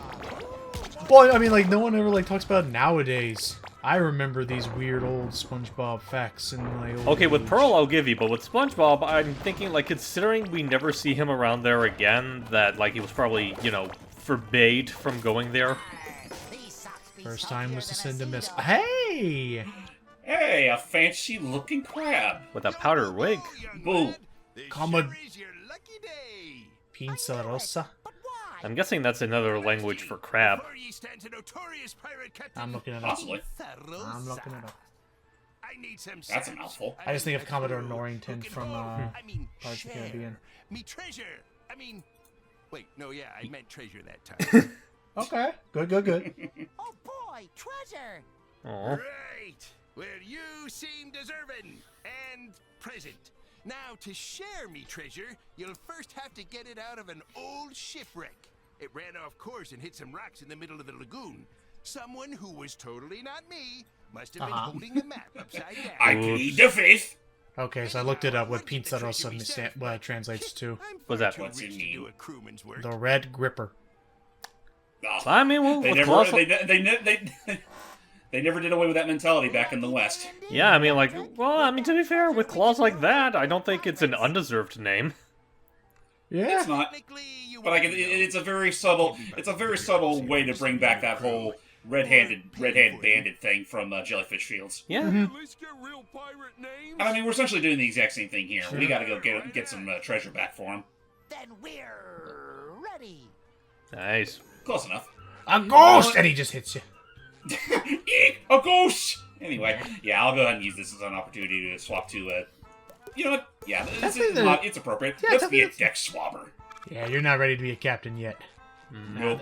S4: Well, I mean, no one ever talks about it nowadays. I remember these weird old SpongeBob facts in my old
S1: Okay, with
S4: age.
S1: Pearl, I'll give you, but with SpongeBob, I'm thinking, considering we never see him around there again, that, he was probably, forbade from going there.
S4: First time was to send a miss. Hey!
S2: Hey, a fancy-looking crab.
S1: With a powder wig.
S2: Boo.
S4: Commod
S3: Is your lucky day.
S4: Pizza Rosa.
S1: I'm guessing that's another language for crab.
S3: Before ye stands a notorious pirate captain.
S4: I'm looking it up.
S2: Possibly.
S4: I'm looking it up.
S3: I need some
S2: That's a
S3: saps.
S2: mouthful.
S4: I just think of
S3: need a
S4: Commodore
S3: crew
S4: Norrington
S3: who can
S4: from,
S3: hold- I mean,
S4: Pirates of the
S3: share
S4: Caribbean.
S3: me treasure. Wait, no, yeah, I meant treasure that time.
S4: Okay. Good.
S5: Oh boy, treasure!
S1: Aw.
S3: Right. Well, you seem deserving and present. Now, to share me treasure, you'll first have to get it out of an old shipwreck. It ran off course and hit some rocks in the middle of the lagoon. Someone who was totally not me must have been holding the map upside down.
S2: I plead the fifth.
S4: Okay, so I looked it up what Pizza Rosa translates to.
S3: I'm
S1: What's
S3: far
S1: that?
S3: too
S2: What's it
S3: rich to
S2: mean?
S3: do a crewman's work.
S4: The Red Gripper.
S2: Oh,
S1: I mean, well,
S2: they
S1: with
S2: never,
S1: claws...
S2: they never did away with that mentality back in the West.
S1: Yeah, I mean, to be fair, with claws like that, I don't think it's an undeserved name.
S4: Yeah.
S2: It's not.
S3: Technically, you
S2: But it's a very subtle. It's a very subtle way to bring back that whole red-handed bandit thing from Jellyfish Fields.
S1: Yeah.
S6: At least get real pirate names.
S2: I mean, we're essentially doing the exact same thing here. We got to go get some treasure back for him.
S5: Then we're ready.
S1: Nice.
S2: Close enough.
S4: A ghost! And he just hits you.
S2: Eek! A ghost! Anyway, yeah, I'll go ahead and use this as an opportunity to swap to you know what? Yeah, it's appropriate.
S4: Yeah,
S2: Let's be a
S4: definitely.
S2: deck swabber.
S4: Yeah, you're not ready to be a captain yet.
S2: Nope.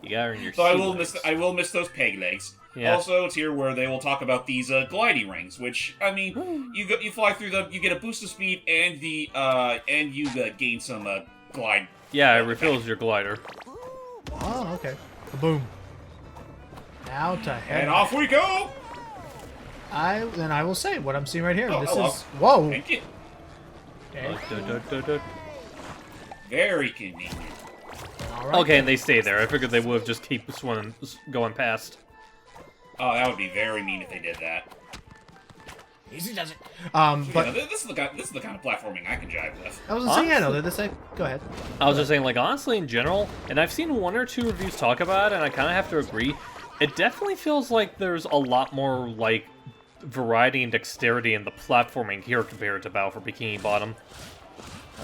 S1: You got her in your
S2: So I
S1: shoelace.
S2: will miss those peg legs.
S1: Yeah.
S2: Also, it's here where they will talk about these gliding rings, which I mean, you fly through them, you get a boost of speed, and you gain some glide.
S1: Yeah, it refills your glider.
S4: Oh, okay. Boom. Now to head.
S2: And off we go.
S4: Then I will say what I'm seeing right here.
S2: Oh,
S4: This
S2: hello.
S4: is whoa.
S2: Thank you.
S4: Okay.
S2: Very convenient.
S4: All right.
S1: Okay, and they stay there. I figured they would just keep swimming, going past.
S2: Oh, that would be very mean if they did that.
S4: Easy does it.
S2: But
S4: But
S2: this is the kind of platforming I can jive with.
S4: I was saying, yeah, no, go ahead.
S1: I was just saying, like, honestly, in general, and I've seen 1 or 2 reviews talk about it, and I kind of have to agree, it definitely feels like there's a lot more, like, variety and dexterity in the platforming here compared to Battle for Bikini Bottom.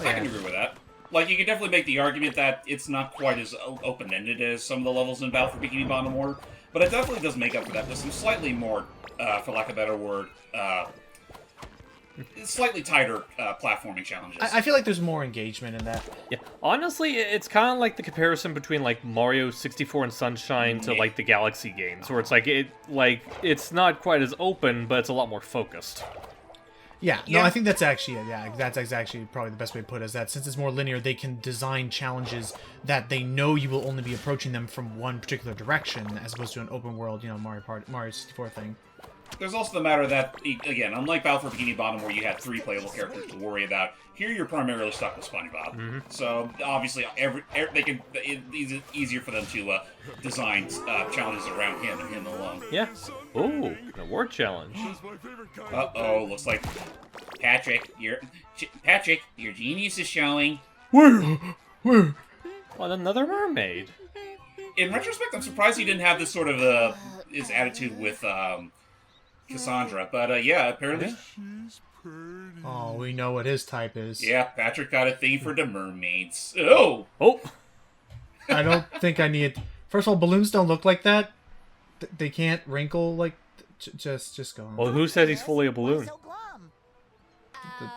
S2: I can agree with that. Like, you can definitely make the argument that it's not quite as open-ended as some of the levels in Battle for Bikini Bottom were, but it definitely does make up for that with some slightly more, for lack of a better word, slightly tighter platforming challenges.
S4: I feel like there's more engagement in that.
S1: Yeah, honestly, it's kind of like the comparison between, like, Mario 64 and Sunshine to, like, the Galaxy games, where it's like, it's not quite as open, but it's a lot more focused.
S4: Yeah, no, I think that's actually that's actually probably the best way to put it, is that since it's more linear, they can design challenges that they know you will only be approaching them from one particular direction, as opposed to an open world, Mario 64 thing.
S2: There's also the matter that, again, unlike Battle for Bikini Bottom, where you had 3 playable characters to worry about, here you're primarily stuck with SpongeBob. So obviously, it's easier for them to design challenges around him and him alone.
S1: Yeah. Ooh, an award challenge.
S2: Uh-oh, looks like Patrick, your genius is showing.
S4: Where?
S1: Well, another mermaid.
S2: In retrospect, I'm surprised he didn't have this sort of his attitude with Cassandra, but yeah, apparently.
S4: Oh, we know what his type is.
S2: Yeah, Patrick got a thing for the mermaids. Oh!
S4: I don't think I need... First of all, balloons don't look like that. They can't wrinkle like... Just go on.
S1: Well, who says he's fully a balloon?
S5: So glum.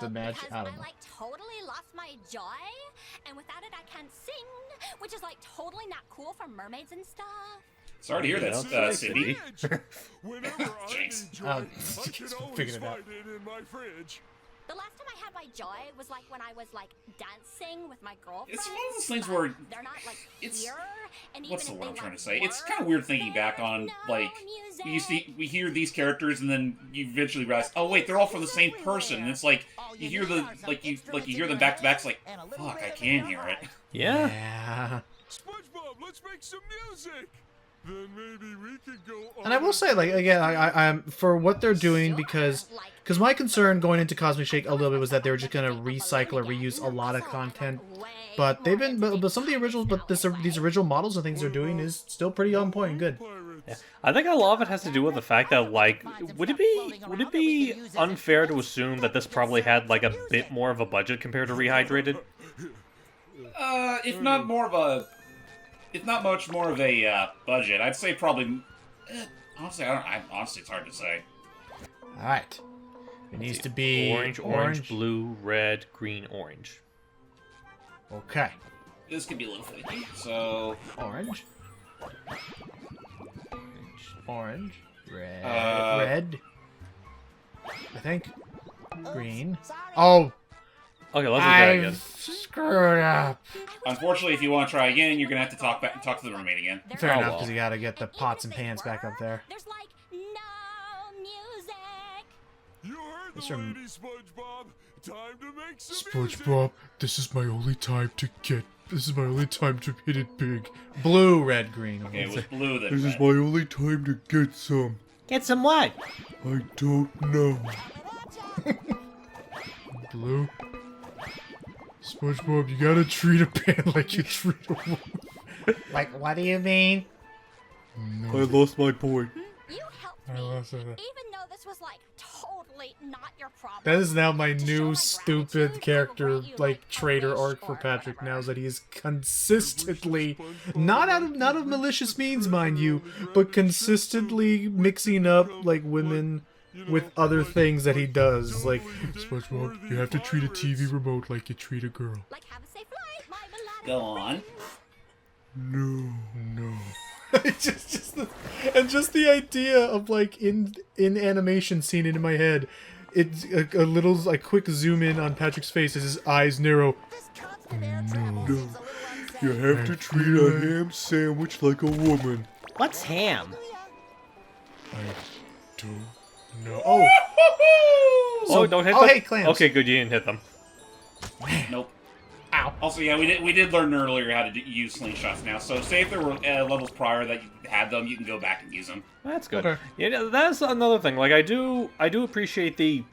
S4: The magic... I don't know.
S7: I, like, totally lost my joy, and without it I can't sing, which is, like, totally not cool for mermaids and stuff.
S2: Sorry to hear that, Cindy.
S6: Whenever I
S2: Jinx.
S6: need joy,
S4: Oh,
S6: I can
S4: just
S6: always
S4: figured it out.
S6: find it in my fridge.
S7: The last time I had my joy was, like, when I was, like, dancing with my girlfriend.
S2: It's one of those things where
S7: they're not, like,
S2: it's-
S7: here, and
S2: What's the
S7: even
S2: word
S7: if
S2: I'm
S7: they,
S2: trying to
S7: like,
S2: say? It's kind of weird thinking back on, like, we hear these characters and then you eventually realize, oh wait, they're all from the same person. And it's like you hear you hear them back to back. It's like, fuck, I can hear it.
S1: Yeah.
S4: Yeah.
S6: SpongeBob, let's make some music. Then maybe we could go on.
S4: And I will say, like, again, I'm for what they're doing, because my concern going into Cosmic Shake a little bit was that they were just gonna recycle or reuse a lot of content. But they've been, but some of the originals, but these original models and things they're doing is still pretty on point and good.
S1: Yeah. I think a lot of it has to do with the fact that, like, would it be unfair to assume that this probably had, like, a bit more of a budget compared to Rehydrated?
S2: If not much more of a budget, I'd say probably. Honestly, honestly, it's hard to say.
S4: All right, it needs to be
S1: orange, blue, red, green, orange.
S4: Okay.
S2: This could be a little finicky. So
S4: orange, red. I think green. Oh,
S1: Okay, let's look at it
S4: I've
S1: again.
S4: screwed up.
S2: unfortunately, if you want to try again, you're gonna have to talk to the mermaid again.
S4: Fair
S1: Oh,
S4: enough,
S1: well.
S4: because you gotta get the pots and pans back up there.
S7: There's, like, no music.
S6: You heard
S4: This
S6: the
S4: rem-
S6: lady, SpongeBob. Time to make some
S8: SpongeBob, this is my only time to hit it big.
S4: Blue, red, green.
S2: Okay, it was blue then.
S8: This is
S2: red.
S8: my only time to get some.
S1: Get some what?
S8: I don't know. Blue. SpongeBob, you gotta treat a pan like you treat a woman.
S4: Like, what do you mean?
S8: I lost my point.
S7: You helped
S8: I
S7: me,
S8: lost it.
S7: even though this was, like, totally not your problem.
S4: That is now my
S7: To show
S4: new
S7: my
S4: stupid
S7: gratitude,
S4: character,
S7: I will write you,
S4: like,
S7: a
S4: traitor
S7: wish
S4: arc for
S7: or
S4: Patrick
S7: whatever.
S4: now, is that he is consistently, not of malicious means, mind you, but consistently mixing up, like, women with other things that he does. Like,
S8: SpongeBob, you have to treat a TV remote like you treat a girl.
S7: Like, have a safe flight, my beloved.
S2: Go on.
S8: No.
S4: just the idea of, like, in animation scene in my head, it's a little, like, quick zoom in on Patrick's face as his eyes narrow.
S5: This constant air travel seems a little
S8: You
S5: unsafe.
S8: have to treat a ham sandwich like a woman.
S1: What's ham?
S8: I don't know.
S4: Oh,
S1: Oh, don't hit
S4: oh,
S1: them?
S4: hey, clams.
S1: Okay, good, you didn't hit them.
S2: Nope.
S4: Ow.
S2: Also, yeah, we did learn earlier how to use slingshots now. So, say if there were levels prior that had them, you can go back and use them.
S1: That's good.
S4: Okay.
S1: You know, that's another thing. Like, I do appreciate the.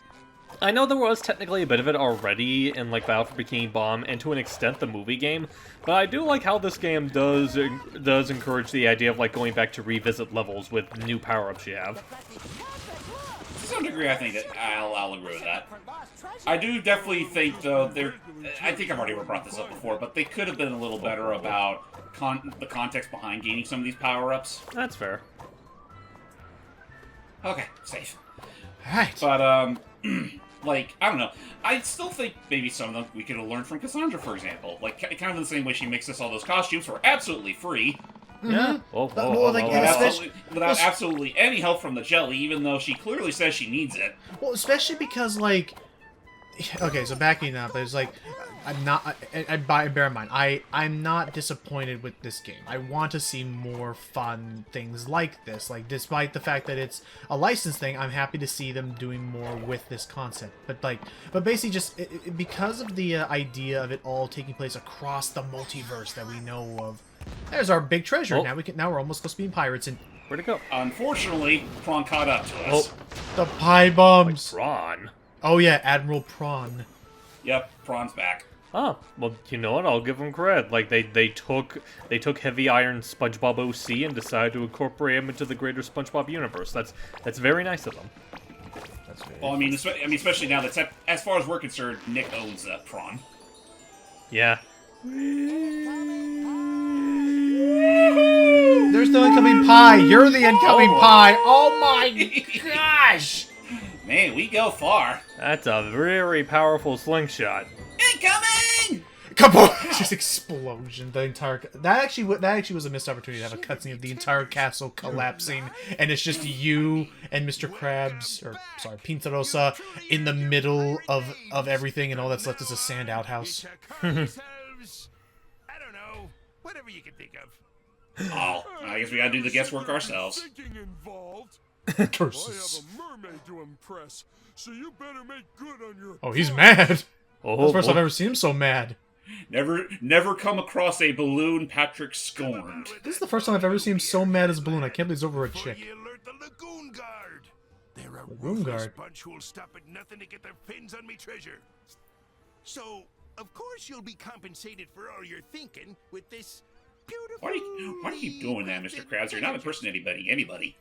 S1: I know there was technically a bit of it already in like Battle for Bikini Bomb and to an extent the movie game, but I do like how this game does encourage the idea of like going back to revisit levels with new power-ups you have.
S2: To some degree, I think that I'll agree with that. I do definitely think, though, I think I've already brought this up before, but they could have been a little better about the context behind gaining some of these power-ups.
S1: That's fair.
S2: Okay, safe.
S4: Alright.
S2: But, like, I don't know. I still think maybe some of them we could have learned from Cassandra, for example. Like, kind of in the same way she makes us all those costumes for absolutely free.
S1: Yeah.
S2: Without absolutely any help from the jelly, even though she clearly says she needs it.
S4: Well, especially because, like... Okay, so backing up, there's like... I'm not... bear in mind, I'm not disappointed with this game. I want to see more fun things like this. Like, despite the fact that it's a licensed thing, I'm happy to see them doing more with this concept. But basically just... because of the idea of it all taking place across the multiverse that we know of, there's our big treasure.
S1: Oh.
S4: Now we're almost close to being pirates, and...
S1: Where'd it go?
S2: Unfortunately, Prawn caught up to us.
S1: Oh,
S4: the pie bombs!
S1: Prawn.
S4: Oh yeah, Admiral Prawn.
S2: Yep, Prawn's back.
S1: Oh, well, you know what? I'll give them credit. Like they took Heavy Iron SpongeBob OC and decided to incorporate him into the greater SpongeBob universe. That's very nice of them.
S4: That's very
S2: Well, I mean, especially now that, as far as we're concerned, Nick owns Prawn.
S1: Yeah.
S4: There's no incoming pie. You're the incoming pie. Oh my gosh!
S2: Man, we go far.
S1: That's a very powerful slingshot.
S2: Incoming!
S4: Kaboom! Just explosion. The entire that actually was a missed opportunity to have a cutscene of the entire castle collapsing, and it's just you and Mr. Krabs, or sorry, Pintarosa, in the middle of everything, and all that's left is a sand outhouse.
S3: I don't know. Whatever you can think of.
S2: Oh, I guess we gotta do the guesswork ourselves.
S6: Thinking involved.
S4: Curses.
S6: I have a mermaid to impress, so you better make good on your.
S4: Oh, he's mad.
S1: Oh,
S4: That's the first
S1: boy.
S4: I've ever seen him so mad.
S2: Never come across a balloon Patrick scorned.
S4: This is the first time I've ever seen him so mad as a balloon. I can't believe it's over a chick.
S3: You alert the Lagoon Guard. They're a
S4: Lagoon
S3: ruthless
S4: Guard?
S3: bunch who'll stop at nothing to get their fins on me treasure. So, of course you'll be compensated for all your thinking with this beautiful...
S2: Why do you keep doing that, Mr. Krabs? You're not impersonating anybody.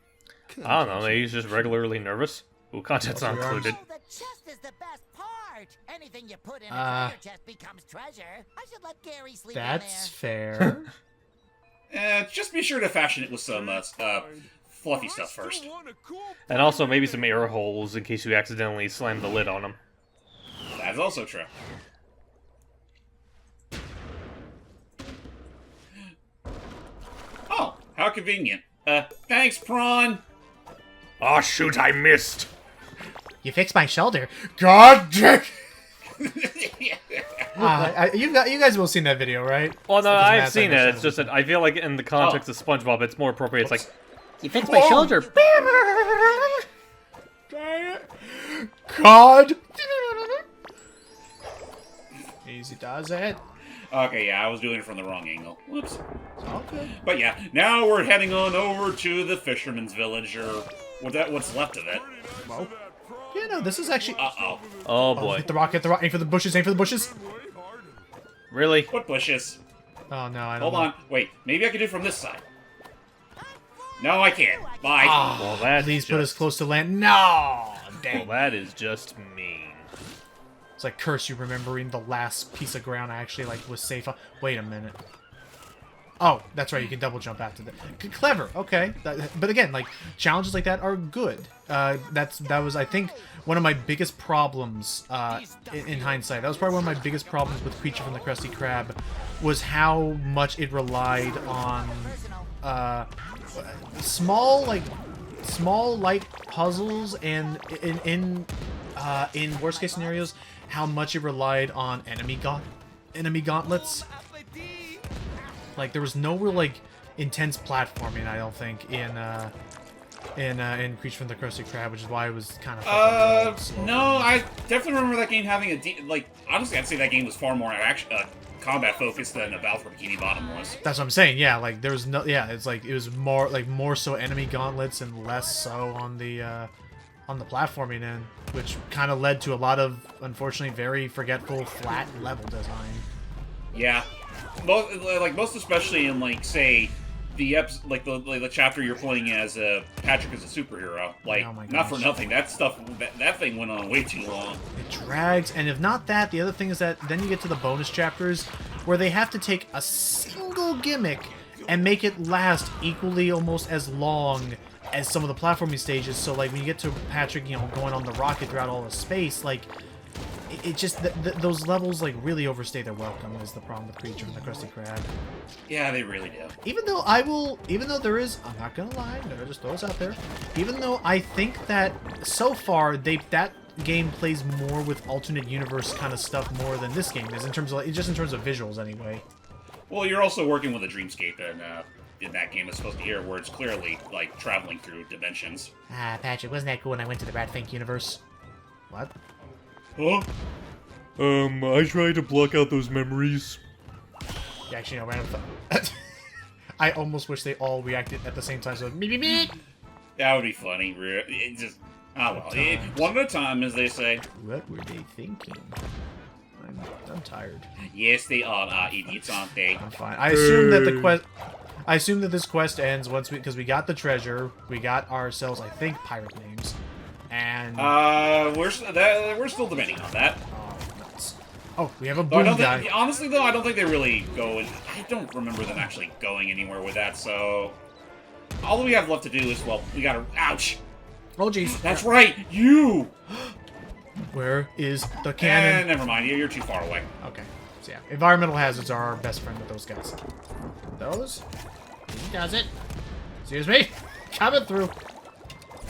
S1: I don't know. Maybe he's just regularly nervous. Ooh, content's not included.
S5: Oh, the chest is the best part. Anything you put in a treasure chest becomes treasure. I should let Gary sleep in there.
S4: That's fair.
S2: Just be sure to fashion it with some fluffy stuff first.
S1: And also maybe some air holes in case you accidentally slam the lid on them.
S2: That's also true. Oh, how convenient. Thanks, Prawn.
S1: Oh shoot, I missed.
S4: You fixed my shoulder. God damn. You guys will have seen that video, right?
S1: Well, no,
S4: It doesn't
S1: I've
S4: matter,
S1: seen
S4: I
S1: it.
S4: know
S1: It's just that I feel like in the context of SpongeBob, it's more appropriate. It's like, you fixed
S4: my shoulder. God. Easy does it.
S2: Okay, yeah, I was doing it from the wrong angle. Whoops.
S4: Okay.
S2: But yeah, now we're heading on over to the Fisherman's Village, or what's left of it.
S4: Well, yeah, no, this is actually...
S2: Uh-oh.
S1: oh boy.
S4: Hit the rock, aim for the bushes, aim for the bushes.
S1: Really?
S2: What bushes?
S4: Oh, no, I don't
S2: Hold
S4: know.
S2: on. Wait, maybe I can do it from this side. No, I can't. Bye.
S1: Well, that's
S4: Please
S1: just,
S4: put us close to land. No! Dang.
S1: well, that is just mean.
S4: It's like curse you remembering the last piece of ground I actually like was safe on. Wait a minute. Oh, that's right. You can double jump after that. Clever. Okay. But again, like challenges like that are good. That was I think one of my biggest problems in hindsight. That was probably one of my biggest problems with Creature from the Krusty Krab was how much it relied on small light puzzles and in worst case scenarios how much it relied on enemy gauntlets. Like there was no real like intense platforming, I don't think, in Creature from the Krusty Krab, which is why it was kind of
S2: No, I definitely remember that game having honestly, I'd say that game was far more combat focused than Battle Bikini Bottom was.
S4: That's what I'm saying. Yeah, like there was no. Yeah, it's like it was more so enemy gauntlets and less so on the platforming end, which kind of led to a lot of, unfortunately, very forgetful flat level design.
S2: Yeah, most especially in like say the chapter you're playing as Patrick as a superhero. Like,
S4: oh my
S2: not for
S4: gosh.
S2: nothing, that thing went on way too long.
S4: It drags, and if not that, the other thing is that then you get to the bonus chapters where they have to take a single gimmick and make it last equally almost as long as some of the platforming stages. So like when you get to Patrick, you know, going on the rocket throughout all the space, like it just those levels like really overstay their welcome is the problem with Creature and the Krusty Krab.
S2: Yeah, they really do.
S4: Even though there is, I'm not gonna lie, I just throw this out there. Even though I think that so far that game plays more with alternate universe kind of stuff more than this game is in terms of just in terms of visuals anyway.
S2: Well, you're also working with a dreamscape in that game. It's supposed to hear where it's clearly like traveling through dimensions.
S4: Ah, Patrick, wasn't that cool when I went to the Ratfink universe? What?
S2: Huh?
S8: I tried to block out those memories.
S4: Yeah, actually, no, random thought. I almost wish they all reacted at the same time, so me.
S2: That would be funny. It just, oh well. One at a time, as they say.
S4: What were they thinking? I'm tired.
S2: Yes, they are idiots, aren't they?
S4: I'm fine. I assume that this quest ends because we got the treasure, we got ourselves, I think, pirate names, and
S2: we're still debating on that.
S4: Oh, we have a boom guy.
S2: Honestly, though, I don't think they really go. I don't remember them actually going anywhere with that. So all we have left to do is, well, we gotta. Ouch!
S4: Oh, jeez.
S2: That's right, you.
S4: Where is the cannon?
S2: Never mind. You're too far away.
S4: Okay. So yeah, environmental hazards are our best friend with those guys. Those? He does it. Excuse me. Coming through.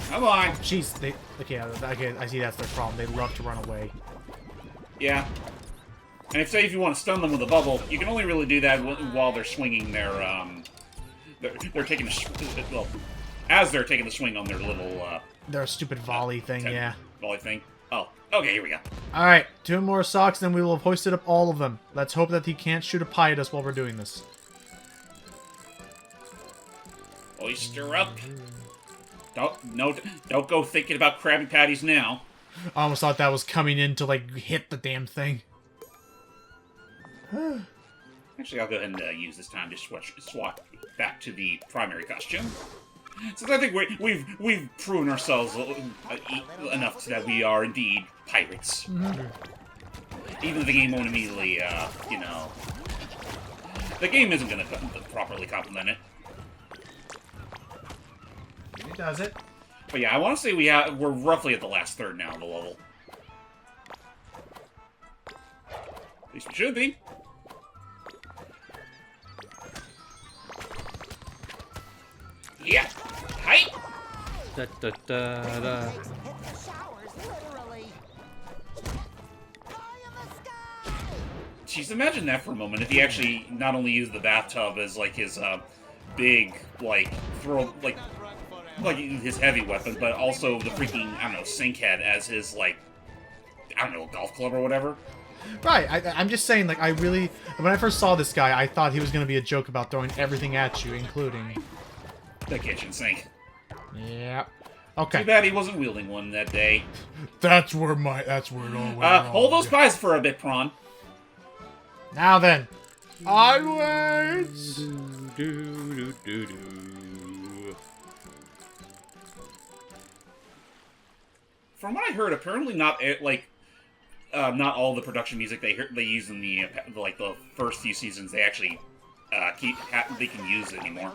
S2: Come on.
S4: Jeez, okay, I see that's their problem. They love to run away.
S2: Yeah. And if you want to stun them with a bubble, you can only really do that while they're swinging their, they're taking as they're taking the swing on their little,
S4: their stupid volley thing, yeah.
S2: Volley thing. Oh, okay, here we go.
S4: Alright, 2 more socks, then we will have hoisted up all of them. Let's hope that he can't shoot a pie at us while we're doing this.
S2: Oyster up. Don't go thinking about Krabby Patties now.
S4: I almost thought that was coming in to, like, hit the damn thing.
S2: Actually, I'll go ahead and use this time to swap back to the primary costume. Since I think we've proven ourselves enough that we are indeed pirates.
S4: Mm-hmm.
S2: Even if the game won't immediately, you know... The game isn't going to properly complement it.
S4: He does it.
S2: But yeah, I want to say we're roughly at the last third now of the level. At least we should be. Yeah. Hi.
S1: Da, da, da, da.
S5: Hit the showers, literally. Eye in the sky!
S2: Jeez, imagine that for a moment. If he actually not only used the bathtub as like his big like his heavy weapon, but also the freaking I don't know sink head as his like I don't know golf club or whatever.
S4: Right, I'm just saying, like, when I first saw this guy, I thought he was going to be a joke about throwing everything at you, including...
S2: the kitchen sink.
S4: Yeah. Okay.
S2: Too bad he wasn't wielding one that day.
S8: That's where it all went wrong.
S2: Hold those pies for a bit, Prawn.
S4: Now then. Onwards!
S2: From what I heard, apparently not all the production music they use in the first few seasons they actually they can use anymore.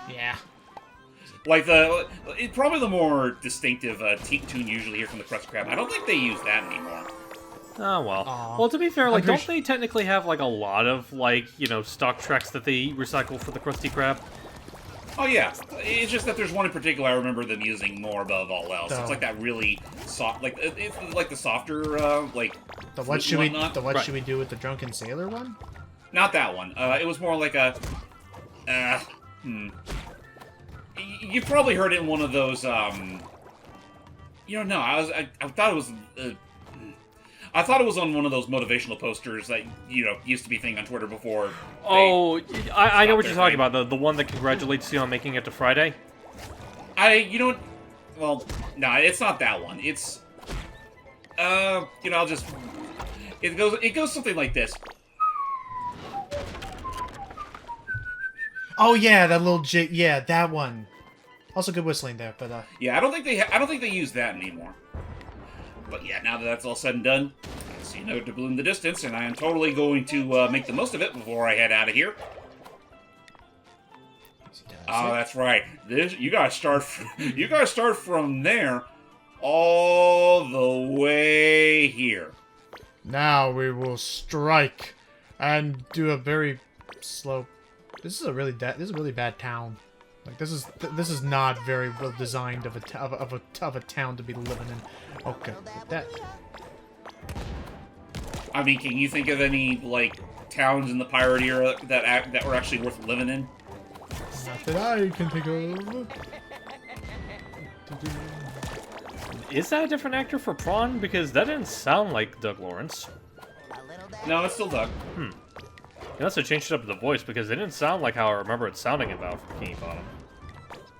S4: Yeah.
S2: Like probably the more distinctive tune usually here from the Krusty Krab. I don't think they use that anymore.
S1: Oh, well.
S4: Aww.
S1: Well, to be fair, like, don't they technically have, like, a lot of, like, you know, stock tracks that they recycle for the Krusty Krab?
S2: Oh, yeah. It's just that there's one in particular I remember them using more above all else. It's like that really soft, like, it's like the softer, like...
S4: The what should we do with the Drunken Sailor one?
S2: Not that one. It was more like a... You've probably heard it in one of those, you know, no, I thought it was... I thought it was on one of those motivational posters that, you know, used to be a thing on Twitter before.
S1: Oh, I know what you're talking about. The one that congratulates you on making it to Friday?
S2: You know what? Well, no, it's not that one. It's, you know, I'll just... It goes something like this.
S4: Oh yeah, that little yeah, that one. Also good whistling there, but
S2: Yeah, I don't think they use that anymore. But yeah, now that that's all said and done, I see no double in the distance, and I am totally going to make the most of it before I head out of here. Oh, that's right. You guys start from there all the way here.
S4: now we will strike and do a very slow. This is a really bad town. Like this is not very well designed of a town to be living in. Okay, that.
S2: I mean, can you think of any like towns in the pirate era that were actually worth living in?
S4: Not that I can think of.
S1: Is that a different actor for Prawn? Because that didn't sound like Doug Lawrence.
S2: No, it's still Doug.
S1: He must have changed it up to the voice because it didn't sound like how I remember it sounding about Bikini Bottom.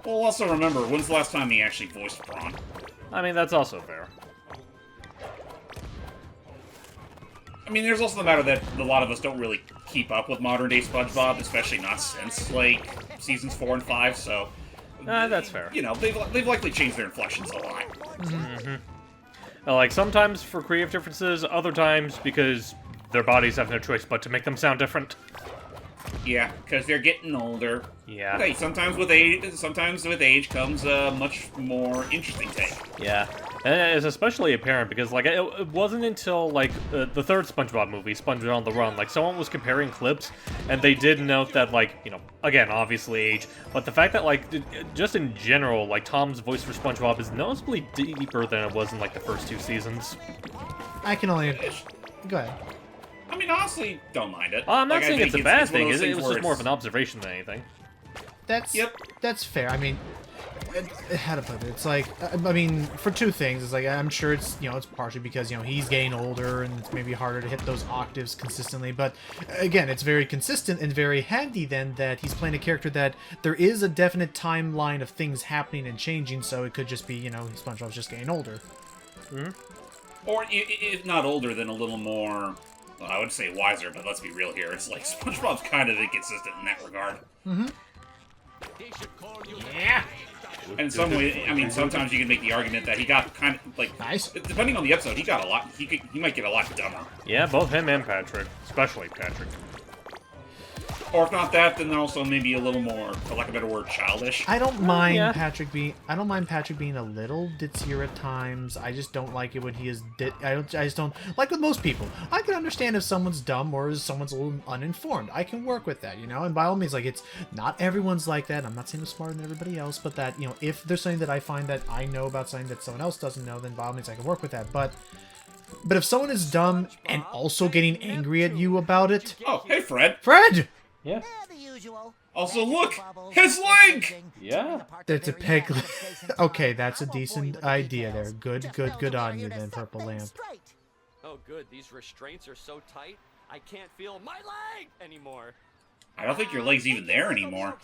S2: Well, also remember, when's the last time he actually voiced Prawn?
S1: I mean, that's also fair.
S2: I mean, there's also the matter that a lot of us don't really keep up with modern-day SpongeBob, especially not since, like, seasons 4 and 5, so...
S1: That's fair.
S2: You know, they've likely changed their inflections a lot.
S1: Like, sometimes for creative differences, other times because their bodies have no choice but to make them sound different.
S2: Yeah, because they're getting older.
S1: Yeah.
S2: Hey, sometimes with age comes a much more interesting take.
S1: Yeah. And it's especially apparent because, like, it wasn't until, like, the third SpongeBob movie, SpongeBob on the Run, like, someone was comparing clips, and they did note that, like, you know, again, obviously age, but the fact that, like, just in general, like, Tom's voice for SpongeBob is noticeably deeper than it was in, like, the first 2 seasons.
S4: I can only. Go ahead.
S2: I mean, honestly, don't mind it.
S1: I'm not
S2: Like, I
S1: saying
S2: think
S1: it's a bad
S2: one of
S1: thing,
S2: those
S1: it
S2: things
S1: was
S2: where
S1: just more of
S2: it's-
S1: an observation than anything.
S4: That's fair. I mean, how to put it? It's like, I mean, for 2 things. It's like I'm sure it's it's partially because he's getting older and it's maybe harder to hit those octaves consistently. But again, it's very consistent and very handy then that he's playing a character that there is a definite timeline of things happening and changing. So it could just be SpongeBob's just getting older.
S2: Or if not older, then a little more. Well, I would say wiser, but let's be real here. It's like SpongeBob's kind of inconsistent in that regard.
S1: Yeah.
S2: And in some way, I mean, sometimes you can make the argument that he got kind of like,
S4: Nice.
S2: depending on the episode, he got a lot. He might get a lot dumber.
S1: Yeah, both him and Patrick. Especially Patrick.
S2: Or if not that, then also maybe a little more, for lack of a better word, childish.
S4: I don't mind
S1: yeah.
S4: Patrick being a little ditzier at times. I just don't like it when he is I just don't like with most people. I can understand if someone's dumb or if someone's a little uninformed. I can work with that, And by all means, like, it's not everyone's like that. I'm not saying I'm smarter than everybody else, but that, if there's something that I find that I know about something that someone else doesn't know, then by all means I can work with that. But if someone is dumb and also getting angry at you about it,
S2: Oh, hey, Fred.
S4: Fred!
S1: Yeah.
S5: The usual.
S2: Also, look! His leg!
S1: Yeah.
S4: That's a peg. Okay, that's a decent idea there. Good on you then, Purple Lamp.
S9: Oh, good. These restraints are so tight, I can't feel my leg anymore.
S2: I don't think your leg's even there anymore.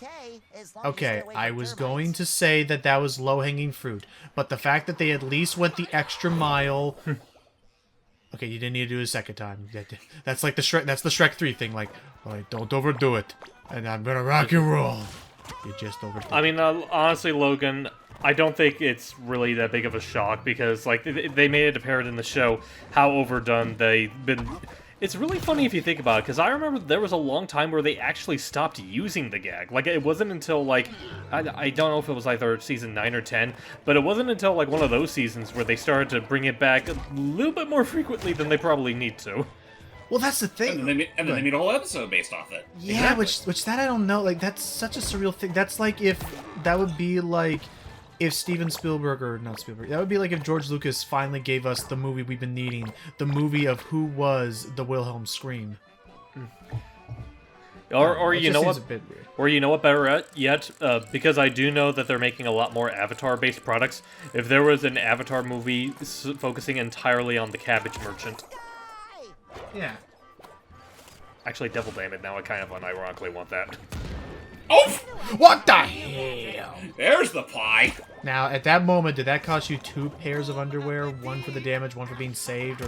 S4: Okay, I was going to say that was low-hanging fruit, but the fact that they at least went the extra mile... Okay, you didn't need to do it a second time. That's like the Shrek. That's the Shrek 3 thing. Like, all right, don't overdo it, and I'm gonna rock and roll. You just overdid it.
S1: I mean, honestly, Logan, I don't think it's really that big of a shock because, like, they made it apparent in the show how overdone they've been. It's really funny if you think about it, because I remember there was a long time where they actually stopped using the gag. Like, it wasn't until, like, I don't know if it was either season 9 or 10, but it wasn't until, like, one of those seasons where they started to bring it back a little bit more frequently than they probably need to.
S4: Well, that's the thing.
S2: And then they made a whole episode based off it.
S4: Yeah, which that I don't know. Like, that's such a surreal thing. That's like if that would be like if Steven Spielberg, or not Spielberg, that would be like if George Lucas finally gave us the movie we've been needing, the movie of who was the Wilhelm scream.
S1: Or you know what?
S4: A bit weird.
S1: Or you know what better yet? Because I do know that they're making a lot more Avatar-based products. If there was an Avatar movie focusing entirely on the Cabbage Merchant.
S4: Yeah.
S1: Actually, devil damn it, now I kind of unironically want that.
S2: Oh!
S4: What the hell?
S2: There's the pie.
S4: Now, at that moment, did that cost you 2 pairs of underwear? One for the damage, one for being saved, or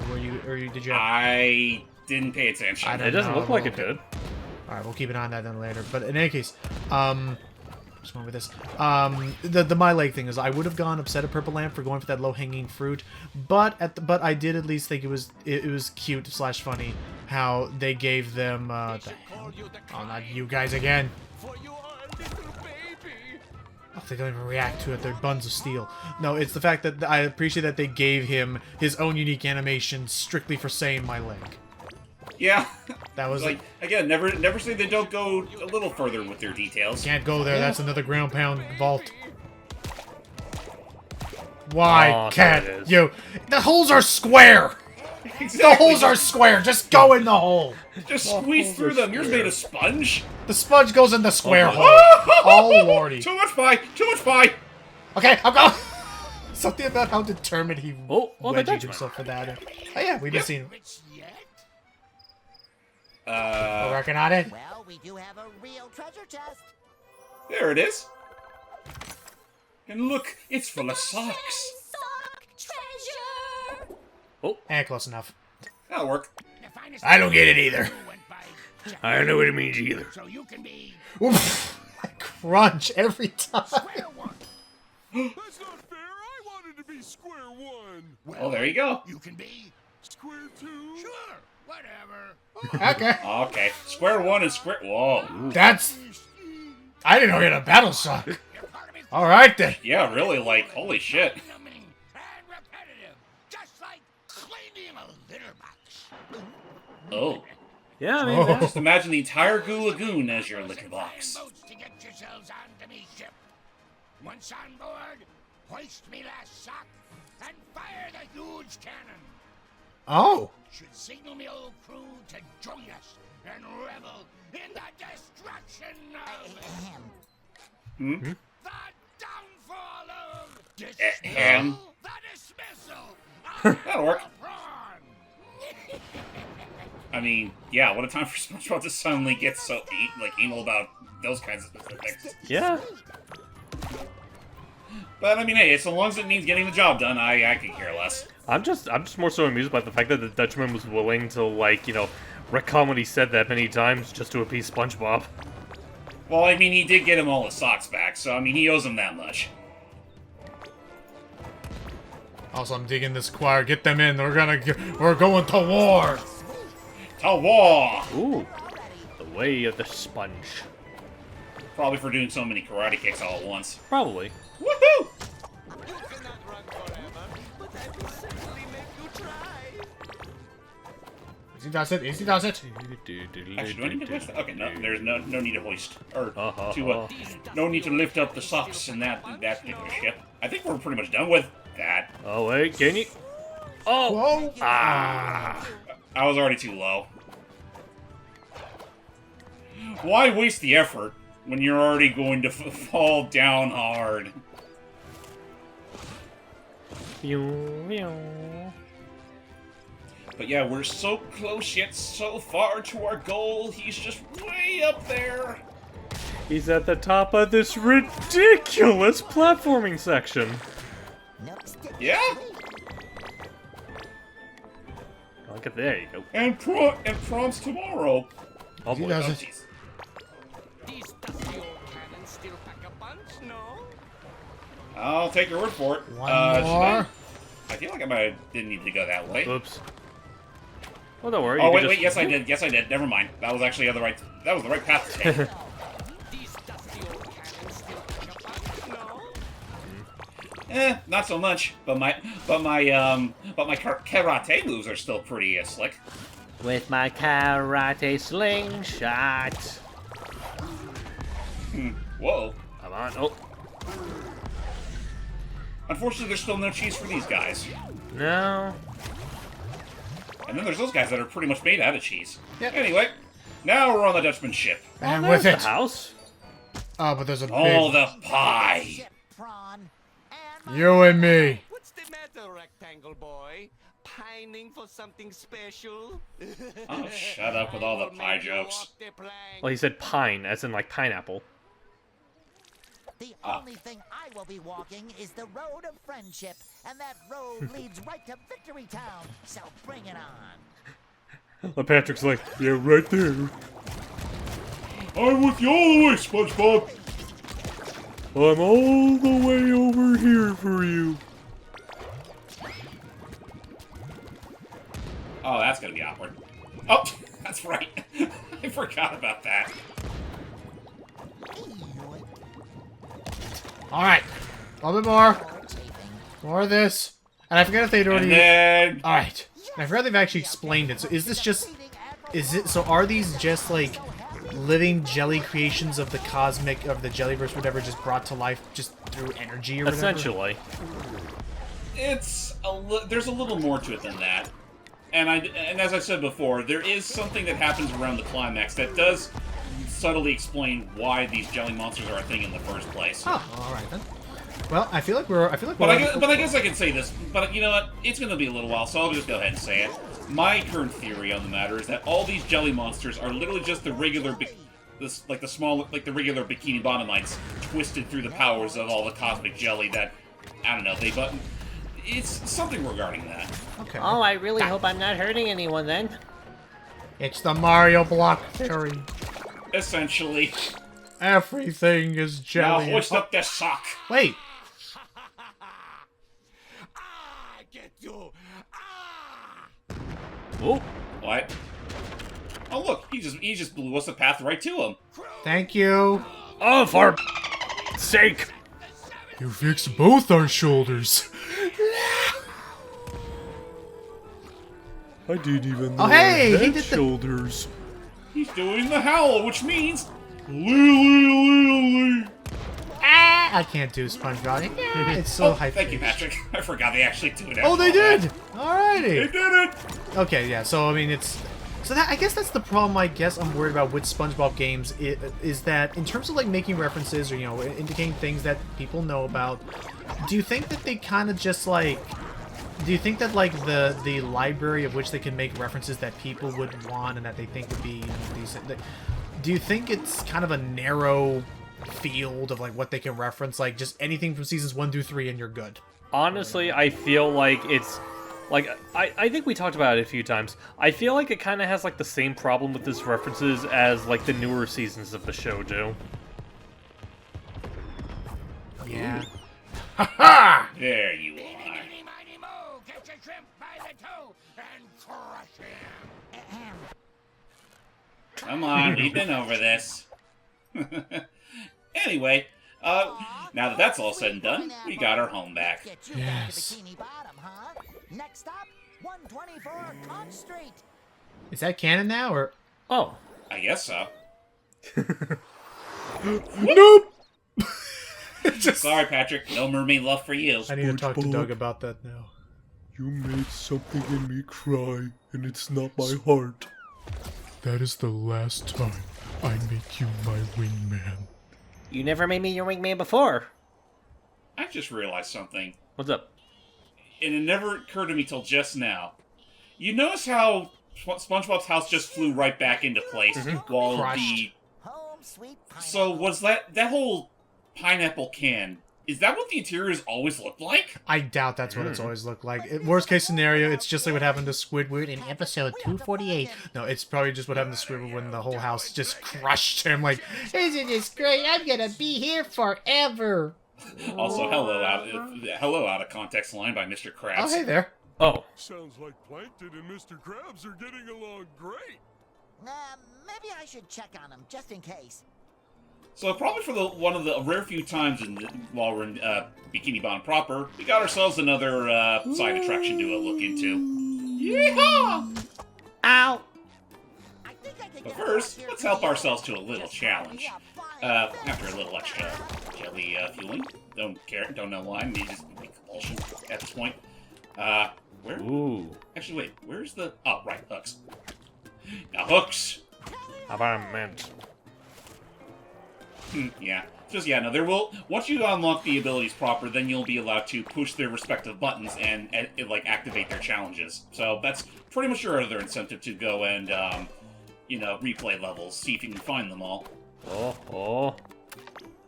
S4: did you have...
S2: I didn't pay attention.
S4: I don't
S1: It doesn't
S4: know.
S1: look like it did.
S4: Alright, we'll keep an eye on that then later. But in any case, what's wrong with this? The my leg thing is I would have gone upset at Purple Lamp for going for that low hanging fruit, but I did at least think it was cute / funny how they gave them the hell? Oh, not you guys again.
S3: For you are a little baby.
S4: Oh, they don't even react to it. They're buns of steel. No, it's the fact that I appreciate that they gave him his own unique animation strictly for saying my leg.
S2: Yeah.
S4: That was
S2: like, again, never say they don't go a little further with their details.
S4: Can't go there. That's another ground pound vault. Why can't you? The holes are square.
S2: Exactly.
S4: The holes are square. Just go in the hole.
S2: Just squeeze through them. Yours made of sponge.
S4: The sponge goes in the square hole.
S2: Oh,
S4: Oh lordy.
S2: Too much pie. Too much pie.
S4: Okay, I'm going. Something about how determined he
S1: the
S4: wedged
S1: Dutchman.
S4: himself for that. Oh yeah, we've been seeing.
S2: Uh,
S4: Working on it.
S5: Well, we do have a real treasure chest.
S2: there it is. And look, it's full of socks.
S7: Sock treasure!
S4: Close enough.
S2: That'll work.
S4: I don't get it either.
S1: I don't know what it means either.
S3: So you can be
S4: Oof. I crunch every time.
S3: square one.
S6: That's not fair. I wanted to be square one.
S2: Well, there you go.
S3: You can be
S6: Square two.
S3: sure, whatever.
S4: Okay.
S2: Okay, square one and square. Whoa.
S4: That's. I didn't know you had a battle sock. All right then.
S2: Yeah, really. Like, holy shit.
S3: Numbing and repetitive, just like cleaning a litter box.
S2: Oh.
S1: Yeah, I mean,
S2: Just imagine the entire Goo Lagoon as your litter box.
S3: Boats to get yourselves onto me ship. Once on board, hoist me last sock and fire the huge cannon.
S4: Oh.
S3: Should signal me old crew to join us and revel in the destruction of
S2: Hmm?
S3: the downfall of
S2: The dismissal That'll work.
S3: of Prawn.
S2: I mean, yeah, what a time for SpongeBob to suddenly get so anal about those kinds of specifics.
S1: yeah.
S2: But I mean, hey, so long as it means getting the job done, I could care less.
S1: I'm just more so amused by the fact that the Dutchman was willing to, like, you know, retcon what he said that many times just to appease SpongeBob.
S2: Well, I mean, he did get him all his socks back, so I mean, he owes him that much.
S4: Also, I'm digging this choir. Get them in. We're going to war.
S2: To war!
S1: Ooh, the way of the sponge.
S2: Probably for doing so many karate kicks all at once.
S1: Probably.
S2: Woohoo!
S9: You cannot run forever, but I will certainly make you try.
S4: Easy does it. Easy does it.
S2: Actually, do I need to hoist? Okay, no, there's no need to hoist or
S1: Uh-huh.
S2: no need to lift up the socks in that particular ship. I think we're pretty much done with that.
S1: Oh, wait, can you? Oh!
S4: Whoa.
S1: Ah!
S2: I was already too low. Why waste the effort when you're already going to fall down hard? But yeah, we're so close yet so far to our goal. He's just way up there.
S1: He's at the top of this ridiculous platforming section.
S2: Yeah?
S1: Look at there you go.
S2: And Prawn's tomorrow.
S1: Oh boy.
S4: does
S2: Oh,
S4: it.
S2: jeez.
S9: These dusty old cannons still pack a punch, no?
S2: I'll take your word for it.
S4: One
S2: should
S4: more.
S2: I feel like I didn't need to go that way.
S1: Oops. Well, don't worry.
S2: Oh
S1: you
S2: wait,
S1: can
S2: wait.
S1: just-
S2: Yes, I did. Yes, I did. Never mind. That was actually the right. That was the right path to take.
S9: These dusty old cannons still pack a punch, no?
S2: Not so much. But my karate moves are still pretty slick.
S1: With my karate slingshot.
S2: Whoa.
S1: Come on. Oh.
S2: Unfortunately, there's still no cheese for these guys.
S1: No.
S2: And then there's those guys that are pretty much made out of cheese.
S4: Yep.
S2: Anyway, now we're on the Dutchman ship.
S4: And
S1: There's
S4: with it.
S1: the house.
S4: Oh, but there's a
S2: All
S4: big.
S2: the pie.
S5: Ship, Prawn, and
S4: You and me.
S9: What's the matter, rectangle boy? pining for something special?
S2: Oh, shut up with all the pie jokes.
S1: Well, he said pine, as in like pineapple.
S5: The only thing I will be walking is the road of friendship, and that road leads right to Victory Town. So bring it on.
S1: Patrick's like, yeah, right there.
S8: I'm with you all the way, SpongeBob. I'm all the way over here for you.
S2: Oh, that's gonna be awkward. Oh, that's right. I forgot about that.
S4: Alright. A little bit more. More of this. And I forgot if they'd already...
S2: And then...
S4: Alright. I forgot they've actually explained it. So is this just... So are these just, like, living jelly creations of the cosmic... Of the Jellyverse, whatever, just brought to life just through energy or whatever?
S1: Essentially.
S2: It's there's a little more to it than that. And as I said before, there is something that happens around the climax that does subtly explain why these jelly monsters are a thing in the first place.
S4: Oh, all right then. Well, I feel like we're.
S2: But I guess I can say this. But you know what? It's going to be a little while, so I'll just go ahead and say it. My current theory on the matter is that all these jelly monsters are literally just the regular, the regular Bikini Bottomites twisted through the powers of all the cosmic jelly that, I don't know, it's something regarding that.
S4: Okay.
S10: Oh, I really hope I'm not hurting anyone then.
S4: It's the Mario block theory.
S2: Essentially.
S4: Everything is jelly.
S2: Now hoist up this sock.
S4: Wait.
S3: Get you.
S1: Oh.
S2: What? Oh look, he just blew us a path right to him.
S4: Thank you.
S1: Oh, for sake!
S8: You fixed both our shoulders. I didn't even know
S4: Oh, hey,
S8: I
S4: he
S8: had
S4: did the-
S8: shoulders.
S2: He's doing the howl, which means Lee.
S4: Ah, I can't do SpongeBob. It's so hype.
S2: Thank you, Patrick. I forgot they actually do it.
S4: Oh, they did.
S2: They
S4: Alrighty.
S2: did it.
S4: Okay, yeah. So I mean, I guess that's the problem. I guess I'm worried about with SpongeBob games is that in terms of like making references or indicating things that people know about. Do you think that they kind of just like? Do you think that like the library of which they can make references that people would want and that they think would be decent? Do you think it's kind of a narrow field of like what they can reference, like just anything from seasons 1 through 3 and you're good?
S1: Honestly, I feel like it's like I think we talked about it a few times. I feel like it kind of has like the same problem with its references as like the newer seasons of the show do.
S4: Yeah.
S2: Ha! There you are.
S3: Catch a shrimp by the toe and crush him.
S2: Come on, we've been over this. Anyway, now that that's all said and done, we got our home back.
S5: Get you back to Bikini Bottom, huh? Next stop, 124 Conch Street.
S4: Is that canon now or?
S1: Oh,
S2: I guess so.
S4: Nope.
S2: Sorry, Patrick. No mermaid love for you.
S4: I need to talk to
S8: SpongeBob.
S4: Doug about that now.
S8: You made something in me cry, and it's not my heart. That is the last time I make you my wingman.
S10: You never made me your wingman before.
S2: I just realized something.
S1: what's up?
S2: And it never occurred to me till just now. You notice how SpongeBob's house just flew right back into place while
S4: Crushed.
S5: Home sweet pineapple.
S2: So was that whole pineapple can? Is that what the interiors always looked like?
S4: I doubt that's what it's always looked like. Worst case scenario, it's just like what happened to Squidward in episode 248. No, it's probably just what happened to Squidward when the whole house just crushed him. Like, isn't this great? I'm gonna be here forever.
S2: Also, hello out of context line by Mr. Krabs.
S4: Oh, hey there.
S1: Oh,
S6: Sounds like Plankton and Mr. Krabs are getting along great.
S5: Maybe I should check on him just in case.
S2: So probably for one of the rare few times while we're in Bikini Bottom proper, we got ourselves another side attraction to look into. Yeehaw!
S10: Ow!
S5: I think I could
S2: But
S5: get
S2: first,
S5: across here
S2: let's
S5: to
S2: help
S5: the
S2: ourselves
S5: other
S2: to a little
S5: just
S2: challenge.
S5: fine.
S2: After a little extra jelly fueling. Don't care, don't know why, maybe just compulsion at this point. Where?
S1: ooh.
S2: Actually, wait, where's the... Oh, right, hooks. Now, hooks!
S1: How about a mint?
S2: Yeah. Just, yeah, no, there will... Once you unlock the abilities proper, then you'll be allowed to push their respective buttons and like, activate their challenges. So that's pretty much your other incentive to go and, you know, replay levels, see if you can find them all.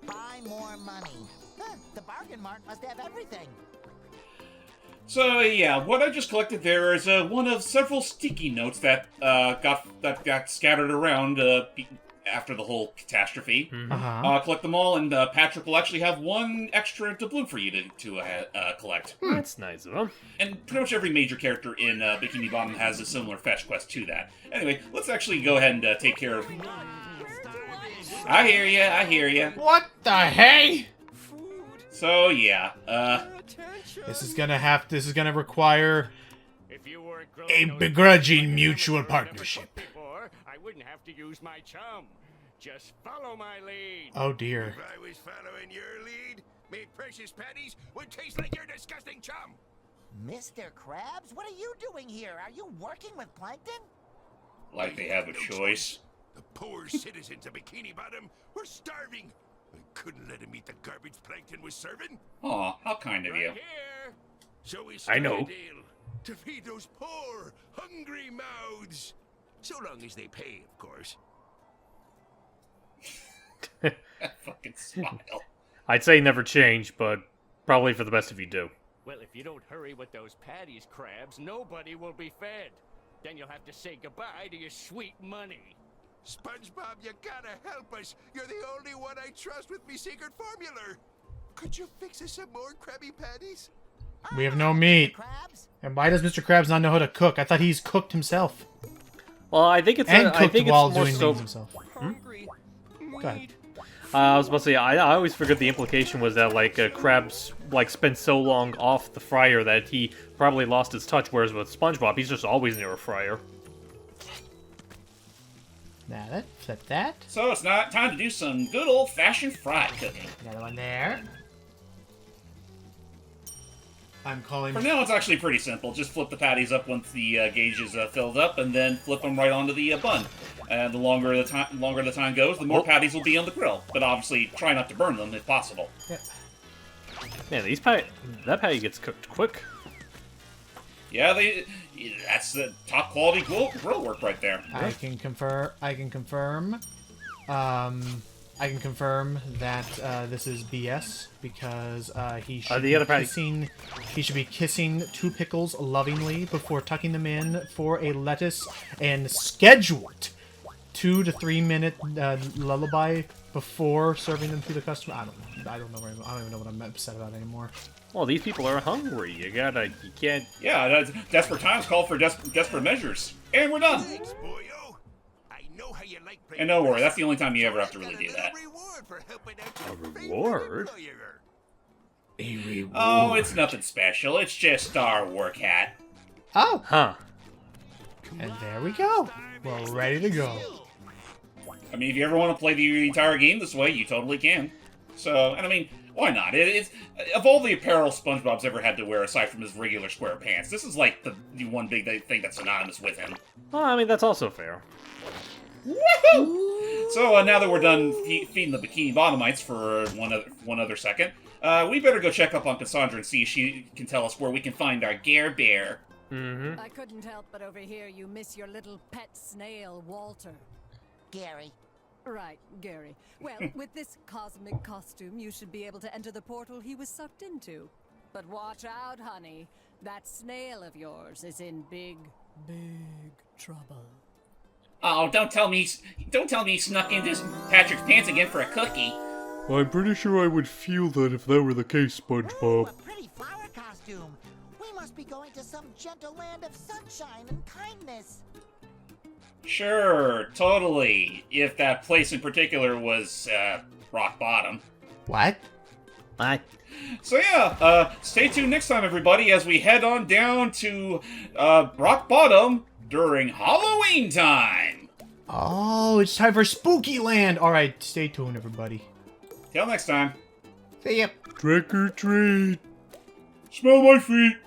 S5: Buy more money. Huh, the bargain mart must have everything.
S2: So, yeah, what I just collected there is one of several sticky notes that got scattered around after the whole catastrophe. Collect them all, and Patrick will actually have one extra doubloon for you to collect.
S1: That's nice of him.
S2: And pretty much every major character in Bikini Bottom has a similar fetch quest to that. Anyway, let's actually go ahead and take care of... I hear ya.
S4: What the hey?
S2: So, yeah,
S4: This is gonna require a begrudging mutual partnership.
S11: I wouldn't have to use my chum. Just follow my lead.
S4: Oh dear.
S3: If I was following your lead, me precious patties would taste like your disgusting chum.
S5: Mr. Krabs, what are you doing here? Are you working with Plankton?
S2: like they have a choice.
S3: The poor citizens of Bikini Bottom were starving. I couldn't let them eat the garbage Plankton was serving.
S2: Aw, how kind of you.
S3: Here. So we
S1: I
S3: started
S1: know.
S3: a deal to feed those poor, hungry mouths. So long as they pay, of course.
S2: Fucking smile.
S1: I'd say never change, but probably for the best if you do.
S11: Well, if you don't hurry with those patties, Krabs, nobody will be fed. Then you'll have to say goodbye to your sweet money.
S3: SpongeBob, you gotta help us. You're the only one I trust with me secret formula. Could you fix us some more Krabby Patties?
S4: We have no meat. And why does Mr. Krabs not know how to cook? I thought he's cooked himself.
S1: Well, I think it's
S4: And
S1: I
S4: cooked
S1: think
S4: while
S1: it's more
S4: doing
S1: so.
S4: things himself. Go ahead.
S1: I was about to say, I always figured the implication was that, like, Krabs, like, spent so long off the fryer that he probably lost his touch, whereas with SpongeBob, he's just always near a fryer.
S4: Now that, flip that.
S2: So it's not time to do some good old-fashioned fried cooking.
S4: Another one there. I'm calling...
S2: For now, it's actually pretty simple. Just flip the patties up once the gauge is filled up, and then flip them right onto the bun. And the longer the time goes, the more patties will be on the grill. But obviously, try not to burn them if possible.
S4: Yeah.
S1: Man, that patty gets cooked quick.
S2: Yeah, that's the top quality grill work right there.
S4: I can confirm that this is BS because he should be kissing two pickles lovingly before tucking them in for a lettuce and scheduled 2 to 3 minute lullaby before serving them to the customer. I don't even know what I'm upset about anymore.
S1: Well, these people are hungry. You can't.
S2: Yeah, desperate times call for desperate measures. And we're done.
S3: Thanks, boyo. I know how you like
S2: And don't worry, that's the only time you ever have to really do that.
S1: A reward?
S4: A reward.
S2: Oh, it's nothing special. It's just our work hat.
S4: Oh.
S1: Huh.
S4: And there we go. We're ready to go.
S2: I mean, if you ever want to play the entire game this way, you totally can. So, and I mean, why not? It's of all the apparel SpongeBob's ever had to wear, aside from his regular square pants, this is like the one big thing that's synonymous with him.
S1: Well, I mean, that's also fair.
S2: Woohoo! So now that we're done feeding the Bikini Bottomites for one other second, we better go check up on Cassandra and see if she can tell us where we can find our Gare Bear.
S1: Mm-hmm.
S12: I couldn't help but overhear you miss your little pet snail, Walter.
S5: Gary.
S12: Right, Gary. Well, with this cosmic costume, you should be able to enter the portal he was sucked into. But watch out, honey. That snail of yours is in big, big trouble.
S2: Oh, don't tell me he snuck into Patrick's pants again for a cookie.
S8: Well, I'm pretty sure I would feel that if that were the case, SpongeBob.
S5: A pretty flower costume. We must be going to some gentle land of sunshine and kindness.
S2: Sure, totally. If that place in particular was, rock bottom.
S4: What?
S10: What?
S2: So yeah, stay tuned next time, everybody, as we head on down to, rock bottom during Halloween time.
S4: Oh, it's time for Spooky Land. All right, stay tuned, everybody.
S2: Till next time.
S4: See ya.
S8: Trick or treat.
S2: Smell my feet.